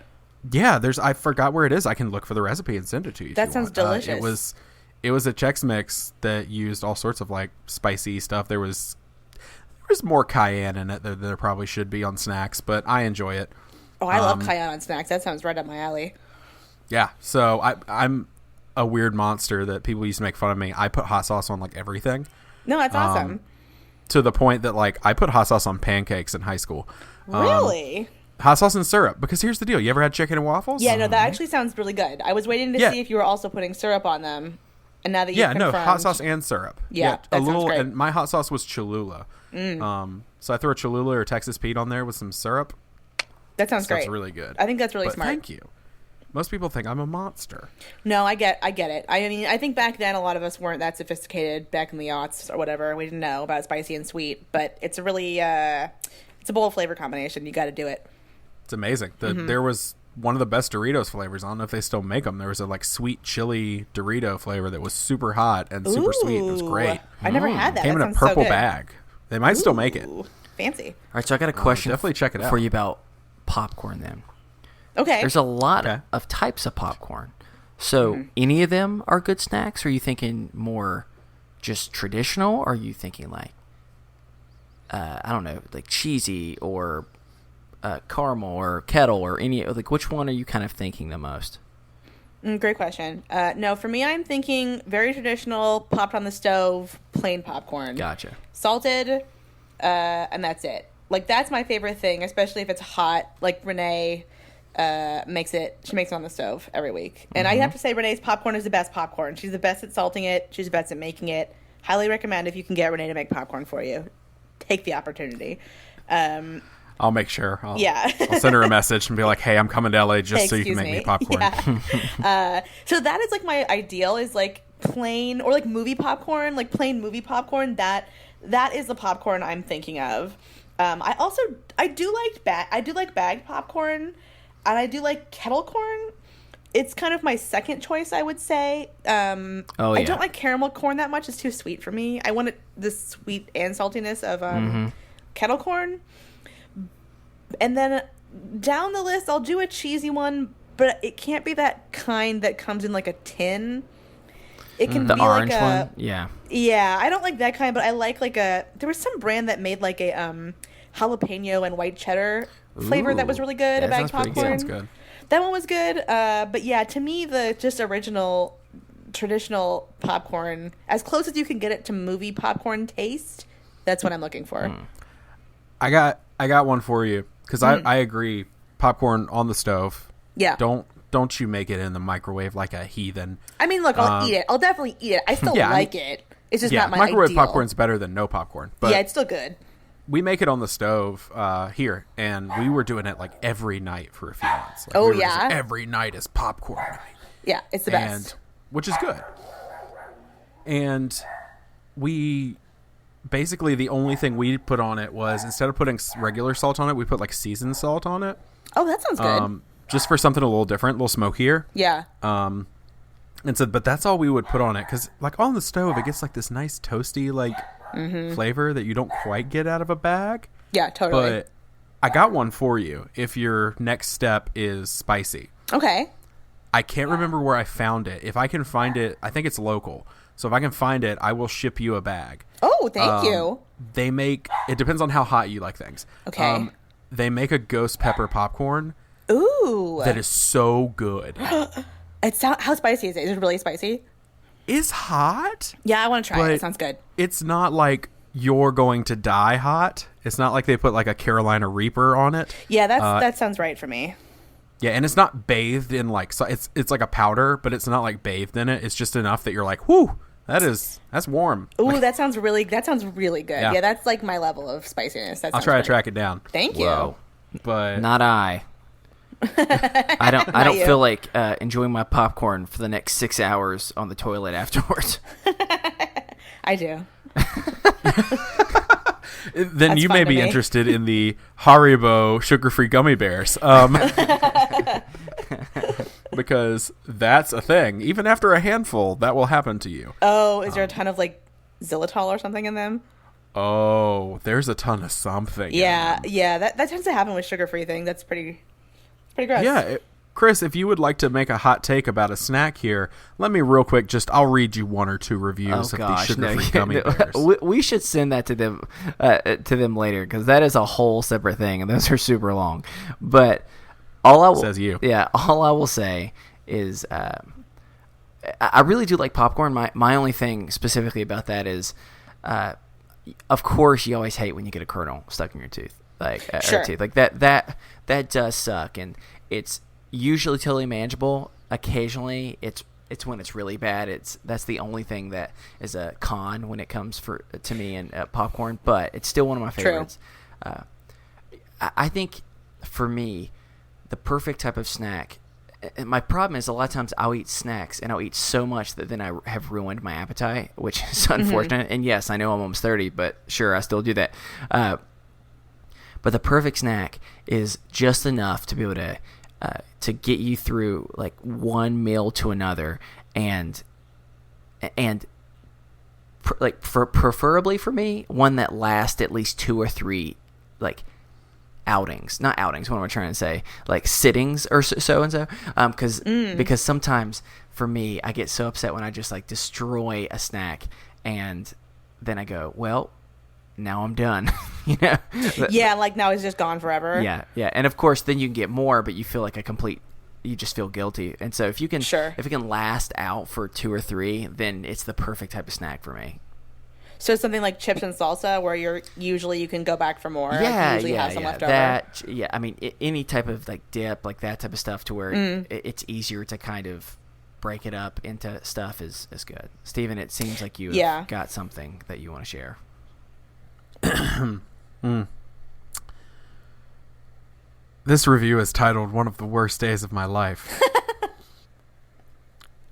Yeah, I forgot where it is. I can look for the recipe and send it to you. That sounds delicious. It was a Chex Mix that used all sorts of like spicy stuff. There was more cayenne in it than there probably should be on snacks, but I enjoy it. Oh, I love cayenne on snacks. That sounds right up my alley. Yeah, so I'm a weird monster that people used to make fun of me. I put hot sauce on like everything. No, that's awesome. To the point that like I put hot sauce on pancakes in high school. Really? Hot sauce and syrup. Because here's the deal. You ever had chicken and waffles? Yeah, no, that actually sounds really good. I was waiting to see if you were also putting syrup on them. And now that you've confirmed... hot sauce and syrup. Yeah, that sounds great. And my hot sauce was Cholula. So I throw a Cholula or Texas Pete on there with some syrup. That sounds great. That's really good. I think that's really smart. Thank you. Most people think I'm a monster. No, I get it. I mean, I think back then a lot of us weren't that sophisticated back in the aughts or whatever. We didn't know about spicy and sweet, but it's a really it's a bold flavor combination. You got to do it. It's amazing. There was one of the best Doritos flavors. I don't know if they still make them. There was a like sweet chili Dorito flavor that was super hot and super sweet. It was great. I never had that. Came in a purple bag. They might still make it. Fancy. All right, so I got a question definitely check it out. for you about popcorn then. Okay. There's a lot of types of popcorn. So any of them are good snacks? Or are you thinking more just traditional? Or are you thinking like, I don't know, like cheesy or caramel or kettle or any, like which one are you kind of thinking the most? Great question. No, for me, I'm thinking very traditional, popped on the stove, plain popcorn. Gotcha. Salted, and that's it. Like, that's my favorite thing, especially if it's hot. Like, Renee makes it. She makes it on the stove every week. And I have to say, Renee's popcorn is the best popcorn. She's the best at salting it. She's the best at making it. Highly recommend if you can get Renee to make popcorn for you. Take the opportunity. I'll make sure. I'll send her a message and be like, hey, I'm coming to LA just so you can make me popcorn. Yeah. So that is like my ideal is like plain or like movie popcorn, like plain movie popcorn. That is the popcorn I'm thinking of. I do like bagged popcorn, and I do like kettle corn. It's kind of my second choice, I would say. I don't like caramel corn that much. It's too sweet for me. I want the sweet and saltiness of kettle corn. And then down the list, I'll do a cheesy one, but it can't be that kind that comes in like a tin. It can be the orange like one? Yeah. Yeah, I don't like that kind, but I like there was some brand that made like a jalapeno and white cheddar flavor that was really good. That a bagged sounds pretty popcorn. Sounds good. That one was good. But yeah, to me, the just original traditional popcorn, as close as you can get it to movie popcorn taste, that's what I'm looking for. I got one for you because I agree. Popcorn on the stove. Yeah. Don't don't you make it in the microwave like a heathen. I mean, look, I'll eat it. I'll definitely eat it. I still like it. It's just not my microwave ideal. popcorn's better than no popcorn. But yeah, it's still good. we make it on the stove here, and we were doing it like every night for a few months. Like, Oh, we were just yeah? like, every night is popcorn night. Yeah, it's the best. Which is good. And we basically, the only thing we put on it was, instead of putting regular salt on it, we put like seasoned salt on it. Oh, that sounds good. Just for something a little different, a little smokier. Yeah. And so, but that's all we would put on it, because like on the stove, it gets like this nice toasty like flavor that you don't quite get out of a bag. Yeah, totally. But I got one for you if your next step is spicy. Okay. I can't remember where I found it. If I can find it, I think it's local. So if I can find it, I will ship you a bag. Oh, thank you. They make, it depends on how hot you like things. Okay. They make a ghost pepper popcorn Ooh. that is so good. How spicy is it? Is it really spicy? It's hot. Yeah, I want to try But it. It sounds good. It's not like you're going to die hot. It's not like they put like a Carolina Reaper on it. Yeah, that sounds right for me. Yeah, and it's not bathed in like, so it's like a powder, but it's not like bathed in it. It's just enough that you're like, whoo, that's warm. Ooh, that sounds really good. Yeah. Yeah, that's like my level of spiciness. I'll try to track it down. Thank you. Whoa. But Not I. I don't you. feel like enjoying my popcorn for the next 6 hours on the toilet afterwards. I do. then That's you fun may to be me. interested in the Haribo sugar-free gummy bears. Because that's a thing. Even after a handful, that will happen to you. Oh, is there a ton of like xylitol or something in them? Oh, there's a ton of something. Yeah, that tends to happen with sugar-free things. That's pretty gross. Yeah, Chris, if you would like to make a hot take about a snack here, let me real quick I'll read you one or two reviews of these sugar-free gummy bears. We should send that to them later, because that is a whole separate thing, and those are super long. But all I will, Says you. Yeah, all I will say is I really do like popcorn. My only thing specifically about that is, of course, you always hate when you get a kernel stuck in your tooth, like Sure. teeth, like that does suck, and it's usually totally manageable. Occasionally, it's when it's really bad. That's the only thing that is a con when it comes to me and popcorn, but it's still one of my favorites. I think for me, the perfect type of snack. And my problem is a lot of times I'll eat snacks and I'll eat so much that then I have ruined my appetite, which is unfortunate. And yes, I know I'm almost 30, but sure, I still do that. But the perfect snack is just enough to be able to get you through like one meal to another, and preferably for me, one that lasts at least 2 or 3 like not outings, what am I trying to say, like sittings or so and so, because sometimes for me I get so upset when I just like destroy a snack and then I go, well, now I'm done. You know? Yeah, like now it's just gone forever. Yeah, and of course then you can get more, but you feel like you just feel guilty. And so if you can if it can last out for 2 or 3, then it's the perfect type of snack for me. So something like chips and salsa, where you can go back for more. Yeah, like you usually have some left over. That, I mean, any type of like dip, like that type of stuff, to where it's easier to kind of break it up into stuff is good. Steven, it seems like you have got something that you want to share. This review is titled "One of the Worst Days of My Life."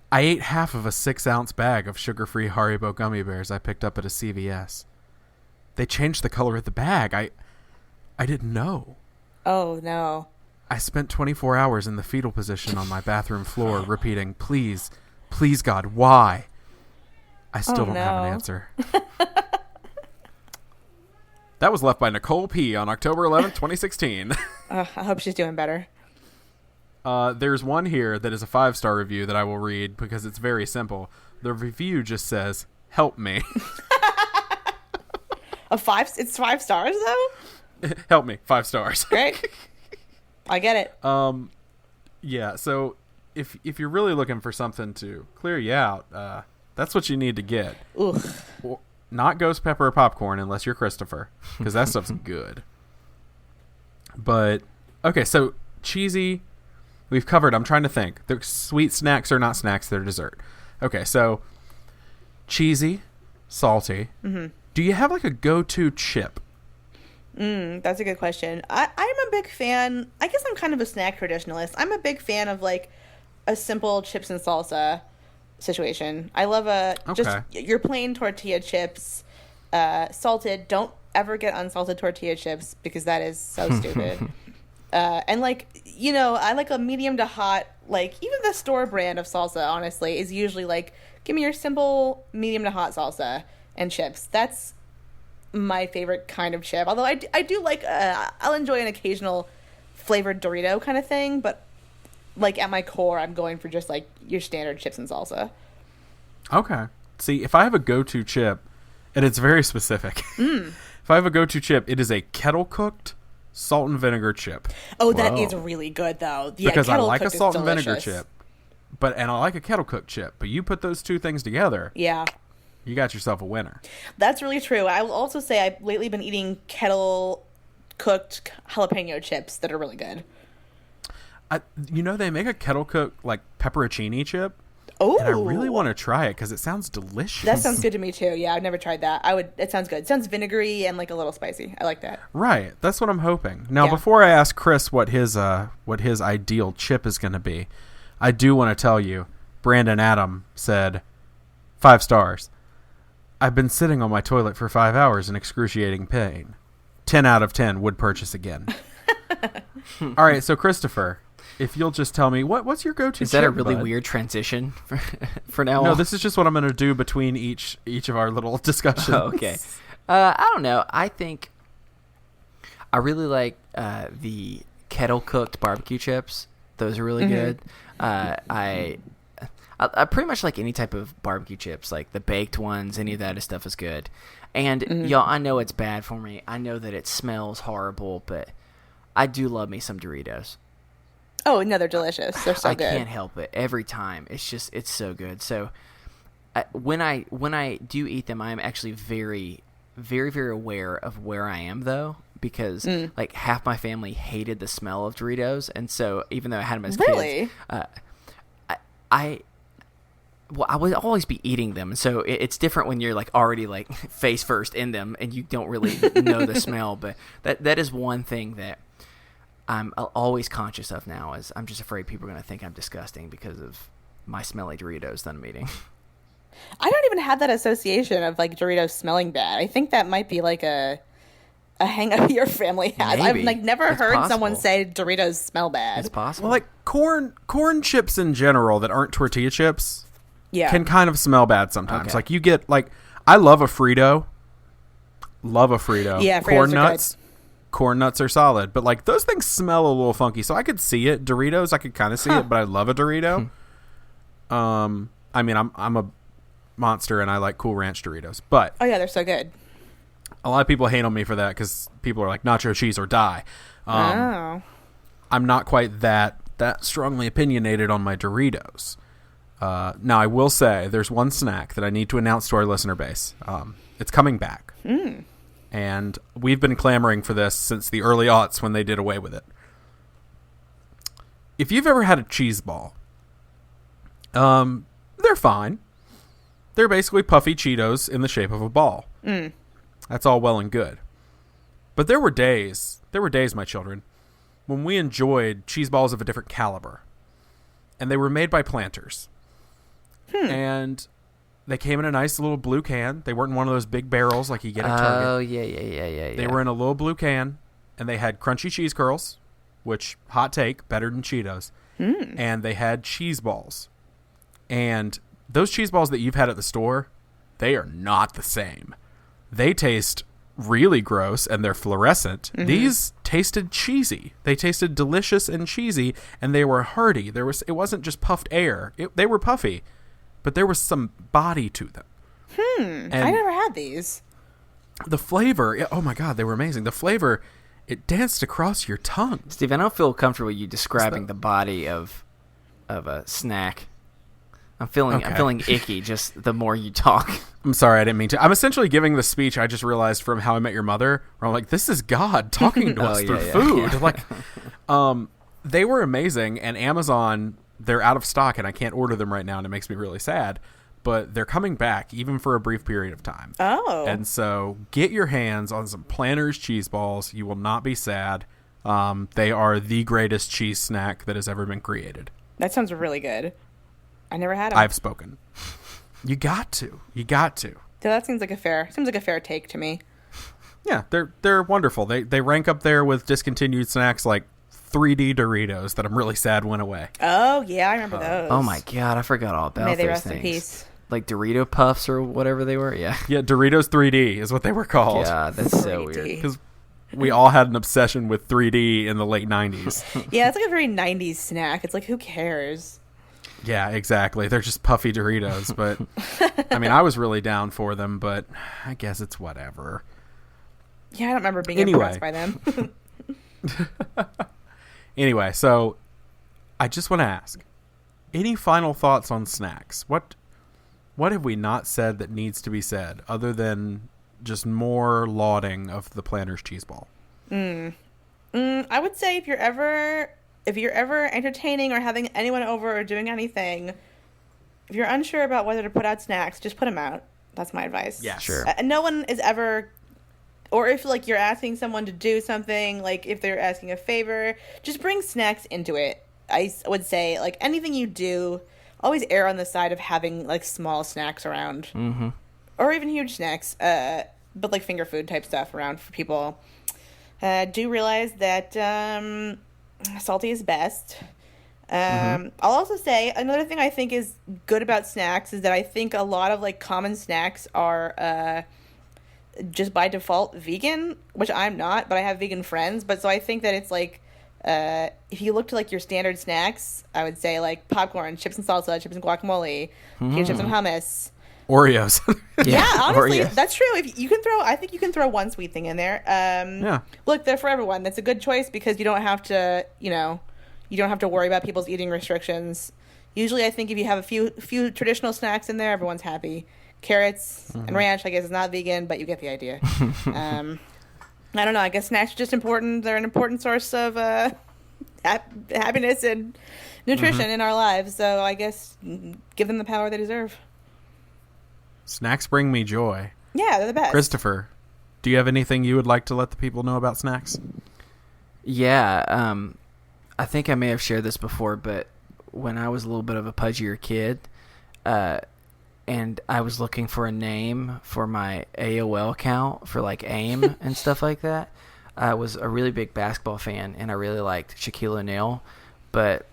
I ate half of a 6-ounce bag of sugar-free Haribo gummy bears I picked up at a CVS. They changed the color of the bag. I didn't know. Oh, no. I spent 24 hours in the fetal position on my bathroom floor repeating, "Please, please God, why?" I still don't have an answer. That was left by Nicole P. on October 11th, 2016. I hope she's doing better. There's one here that is a 5-star review that I will read because it's very simple. The review just says, "Help me." It's 5 stars though? Help me. 5 stars. Great. I get it. Yeah, so if you're really looking for something to clear you out, that's what you need to get. Ooh. Not ghost pepper or popcorn unless you're Christopher, because that stuff's good. But, okay, so cheesy, We've covered. I'm trying to think. The sweet snacks are not snacks; they're dessert. Okay, so cheesy, salty. Mm-hmm. Do you have like a go-to chip? That's a good question. I'm a big fan. I guess I'm kind of a snack traditionalist. I'm a big fan of like a simple chips and salsa situation. I love just your plain tortilla chips, salted. Don't ever get unsalted tortilla chips because that is so stupid. And like, I like a medium to hot, like even the store brand of salsa, honestly, is usually like, give me your simple medium to hot salsa and chips. That's my favorite kind of chip. Although I do like, I'll enjoy an occasional flavored Dorito kind of thing, but like at my core, I'm going for just like your standard chips and salsa. Okay. See, if I have a go-to chip, and it's very specific. If I have a go-to chip, it is a kettle-cooked salt and vinegar chip. Oh, that is really good, though. Yeah, because I like a salt and vinegar chip, and I like a kettle-cooked chip. But you put those two things together, yeah, you got yourself a winner. That's really true. I will also say I've lately been eating kettle-cooked jalapeno chips that are really good. They make a kettle-cooked like pepperoncini chip. Oh, and I really want to try it because it sounds delicious. That sounds good to me too. Yeah, I've never tried that. It sounds good. It sounds vinegary and like a little spicy. I like that. Right. That's what I'm hoping. Now, before I ask Chris what his ideal chip is going to be, I do want to tell you, Brandon Adam said, 5 stars. I've been sitting on my toilet for 5 hours in excruciating pain. 10 out of 10 would purchase again. All right. So Christopher, if you'll just tell me, what's your go-to chip? Is that a really weird transition for now? No, this is just what I'm going to do between each of our little discussions. Oh, okay. I don't know. I think I really like the kettle-cooked barbecue chips. Those are really good. I pretty much like any type of barbecue chips, like the baked ones. Any of that stuff is good. And, y'all, I know it's bad for me. I know that it smells horrible, but I do love me some Doritos. Oh, no, they're delicious. They're so good. I can't help it. Every time. It's so good. So when I do eat them, I'm actually very, very, very aware of where I am, though, because like half my family hated the smell of Doritos. And so even though I had them as kids, I would always be eating them. So it's different when you're like already like face first in them and you don't really know the smell. But that is one thing that I'm always conscious of now, is I'm just afraid people are going to think I'm disgusting because of my smelly Doritos that I'm eating. I don't even have that association of like Doritos smelling bad. I think that might be like a hang-up your family has. Maybe. I've like never heard someone say Doritos smell bad. It's possible. Well, like corn chips in general that aren't tortilla chips can kind of smell bad sometimes. Okay. Like you get like, I love a Frito. Yeah, corn Fritos nuts. Are good. Corn nuts are solid, but like those things smell a little funky, so I could see it. Doritos, I could kind of see it, but I love a Dorito. I mean, I'm a monster and I like Cool Ranch Doritos, but oh yeah, they're so good. A lot of people hate on me for that because people are like nacho cheese or die. I'm not quite that strongly opinionated on my Doritos. Now I will say there's one snack that I need to announce to our listener base. It's coming back. And we've been clamoring for this since the early aughts when they did away with it. If you've ever had a cheese ball, they're fine. They're basically puffy Cheetos in the shape of a ball. That's all well and good. But there were days, my children, when we enjoyed cheese balls of a different caliber. And they were made by Planters. And they came in a nice little blue can. They weren't in one of those big barrels like you get at Target. Oh, yeah. They were in a little blue can, and they had crunchy cheese curls, which, hot take, better than Cheetos. And they had cheese balls. And those cheese balls that you've had at the store, they are not the same. They taste really gross, and they're fluorescent. These tasted cheesy. They tasted delicious and cheesy, and they were hearty. It wasn't just puffed air. They were puffy. But there was some body to them. And I never had these. The flavor, oh my God, they were amazing. The flavor, it danced across your tongue. Steve, I don't feel comfortable you describing the body of a snack. I'm feeling icky just the more you talk. I'm sorry, I didn't mean to. I'm essentially giving the speech I just realized from How I Met Your Mother, where I'm like, this is God talking to us through food. Yeah. Like, they were amazing, and Amazon, they're out of stock, and I can't order them right now, and it makes me really sad. But they're coming back, even for a brief period of time. Oh. And so get your hands on some Planters cheese balls. You will not be sad. They are the greatest cheese snack that has ever been created. That sounds really good. I never had them. I've spoken. You got to. So that seems like a fair take to me. Yeah, they're wonderful. They rank up there with discontinued snacks like 3D Doritos that I'm really sad went away. Oh, yeah, I remember those. Oh my god, I forgot all about May those they rest things. in peace. Like Dorito Puffs or whatever they were. Yeah. Yeah, Doritos 3D is what they were called. Yeah, that's so 3D. weird. Because we all had an obsession with 3D in the late 90s. Yeah, it's like a very 90s snack. It's like, who cares? Yeah, exactly. They're just puffy Doritos. But, I mean, I was really down for them, but I guess it's whatever. Yeah, I don't remember being Anyway. impressed by them. Anyway, so I just want to ask, any final thoughts on snacks? What have we not said that needs to be said other than just more lauding of the Planters cheese ball? I would say if you're ever entertaining or having anyone over or doing anything, if you're unsure about whether to put out snacks, just put them out. That's my advice. Yes. Sure. And no one is ever, or if like you're asking someone to do something, like if they're asking a favor, just bring snacks into it. I would say like anything you do, always err on the side of having like small snacks around, or even huge snacks, but like finger food type stuff around for people. Do realize that salty is best. I'll also say another thing I think is good about snacks is that I think a lot of like common snacks are just by default vegan, which I'm not, but I have vegan friends. But so I think that it's like if you look to like your standard snacks, I would say like popcorn, chips and salsa, chips and guacamole, chips and hummus. Oreos. Yeah, honestly, Oreos. that's true. If you can throw, I think you can throw one sweet thing in there. Yeah. Look, they're for everyone. That's a good choice because you don't have to, you don't have to worry about people's eating restrictions. Usually, I think if you have a few traditional snacks in there, everyone's happy. Carrots and ranch, I guess, is not vegan, but you get the idea. I don't know. I guess snacks are just important. They're an important source of happiness and nutrition in our lives. So I guess give them the power they deserve. Snacks bring me joy. Yeah, they're the best. Christopher, do you have anything you would like to let the people know about snacks? Yeah, I think I may have shared this before, but when I was a little bit of a pudgier kid, and I was looking for a name for my AOL account for like AIM and stuff like that, I was a really big basketball fan, and I really liked Shaquille O'Neal, but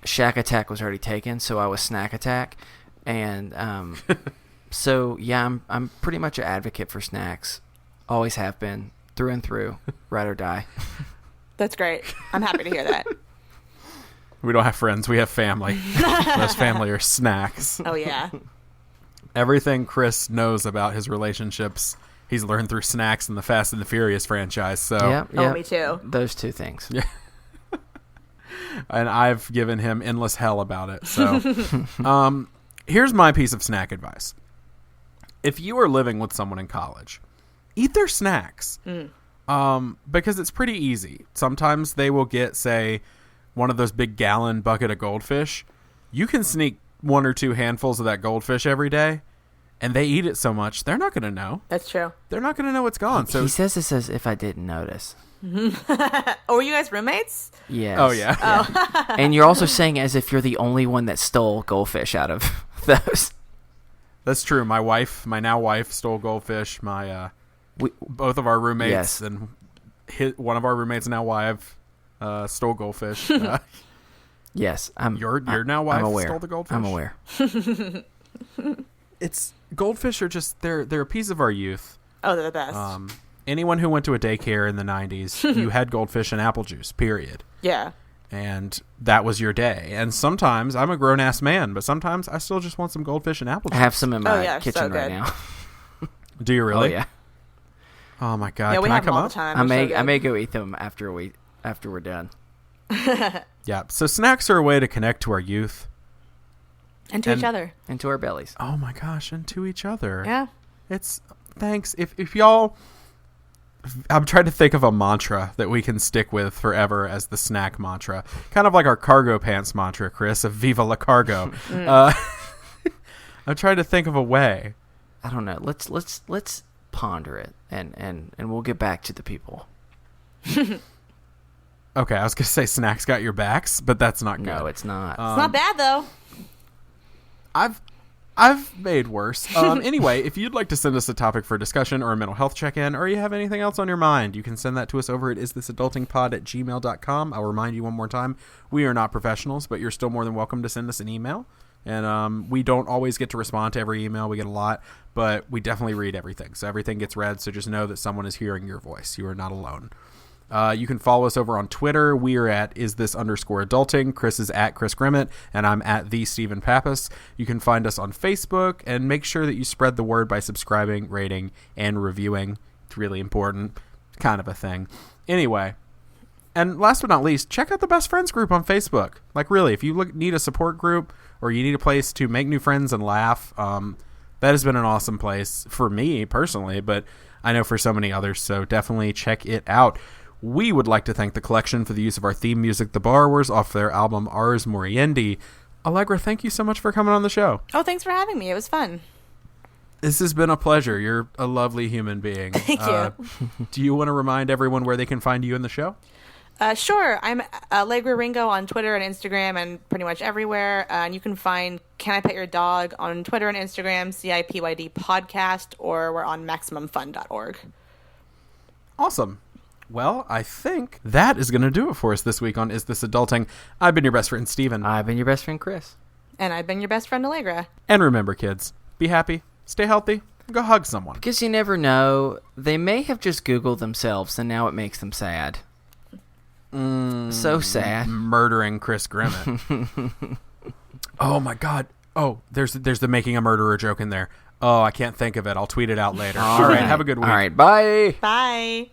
Shack Attack was already taken, so I was Snack Attack, and so yeah, I'm pretty much an advocate for snacks. Always have been, through and through, ride or die. That's great. I'm happy to hear that. We don't have friends. We have family. Most family are snacks. Oh, yeah. Everything Chris knows about his relationships, he's learned through snacks and the Fast and the Furious franchise. So, Yeah, Oh, me too. those two things. Yeah. And I've given him endless hell about it. So, here's my piece of snack advice. If you are living with someone in college, eat their snacks. Because it's pretty easy. Sometimes they will get, say, one of those big gallon bucket of goldfish. You can sneak 1 or 2 handfuls of that goldfish every day, and they eat it so much, they're not going to know. That's true. They're not going to know it's gone. So He says this as if I didn't notice. Oh, were you guys roommates? Yes. Oh, yeah. And you're also saying as if you're the only one that stole goldfish out of those. That's true. My now wife stole goldfish. Both of our roommates Yes. and one of our roommates and now wife stole goldfish. Yes, Your now wife I'm aware. stole the goldfish? I'm aware. It's goldfish are just they're a piece of our youth. Oh, they're the best. Anyone who went to a daycare in the 90s, you had goldfish and apple juice, period. Yeah. And that was your day. And sometimes, I'm a grown-ass man, but sometimes I still just want some goldfish and apple I juice. have some in my yeah, kitchen so right good. now. Do you really? Oh yeah. Oh, my God. Yeah, we Can I have them come all up? the time. I They're so may good. go eat them after we're done. Yeah. So snacks are a way to connect to our youth. And to each other. Into our bellies. Oh, my gosh. And to each other. Yeah. It's... Thanks. If y'all... I'm trying to think of a mantra that we can stick with forever as the snack mantra. Kind of like our cargo pants mantra, Chris, of Viva la Cargo. I'm trying to think of a way. I don't know. Let's ponder it, and we'll get back to the people. Okay, I was going to say snacks got your backs, but that's not good. No, it's not. It's not bad though. I've made worse. Anyway, if you'd like to send us a topic for discussion or a mental health check-in, or you have anything else on your mind, you can send that to us over at isthisadultingpod@gmail.com. I'll remind you one more time, we are not professionals, but you're still more than welcome to send us an email. And we don't always get to respond to every email. We get a lot, but we definitely read everything. So everything gets read, so just know that someone is hearing your voice. You are not alone. You can follow us over on Twitter. We are at @isthis_adulting. Chris is at Chris Grimmett, and I'm at the Stephen Pappas. You can find us on Facebook, and make sure that you spread the word by subscribing, rating, and reviewing. It's really important. Kind of a thing. Anyway, and last but not least, check out the Best Friends group on Facebook. Like, really, if you need a support group or you need a place to make new friends and laugh, that has been an awesome place for me personally, but I know for so many others, so definitely check it out. We would like to thank the collection for the use of our theme music, The Borrowers, off their album Ars Moriendi. Allegra, thank you so much for coming on the show. Oh, thanks for having me. It was fun. This has been a pleasure. You're a lovely human being. Thank you. Do you want to remind everyone where they can find you in the show? Sure. I'm Allegra Ringo on Twitter and Instagram and pretty much everywhere. And you can find Can I Pet Your Dog on Twitter and Instagram, CIPYD Podcast, or we're on MaximumFun.org. Awesome. Well, I think that is going to do it for us this week on Is This Adulting? I've been your best friend, Steven. I've been your best friend, Chris. And I've been your best friend, Allegra. And remember, kids, be happy, stay healthy, and go hug someone. Because you never know. They may have just Googled themselves, and now it makes them sad. So sad. Murdering Chris Grimmett. Oh, my God. Oh, there's the making a murderer joke in there. Oh, I can't think of it. I'll tweet it out later. All right, have a good week. All right, bye. Bye.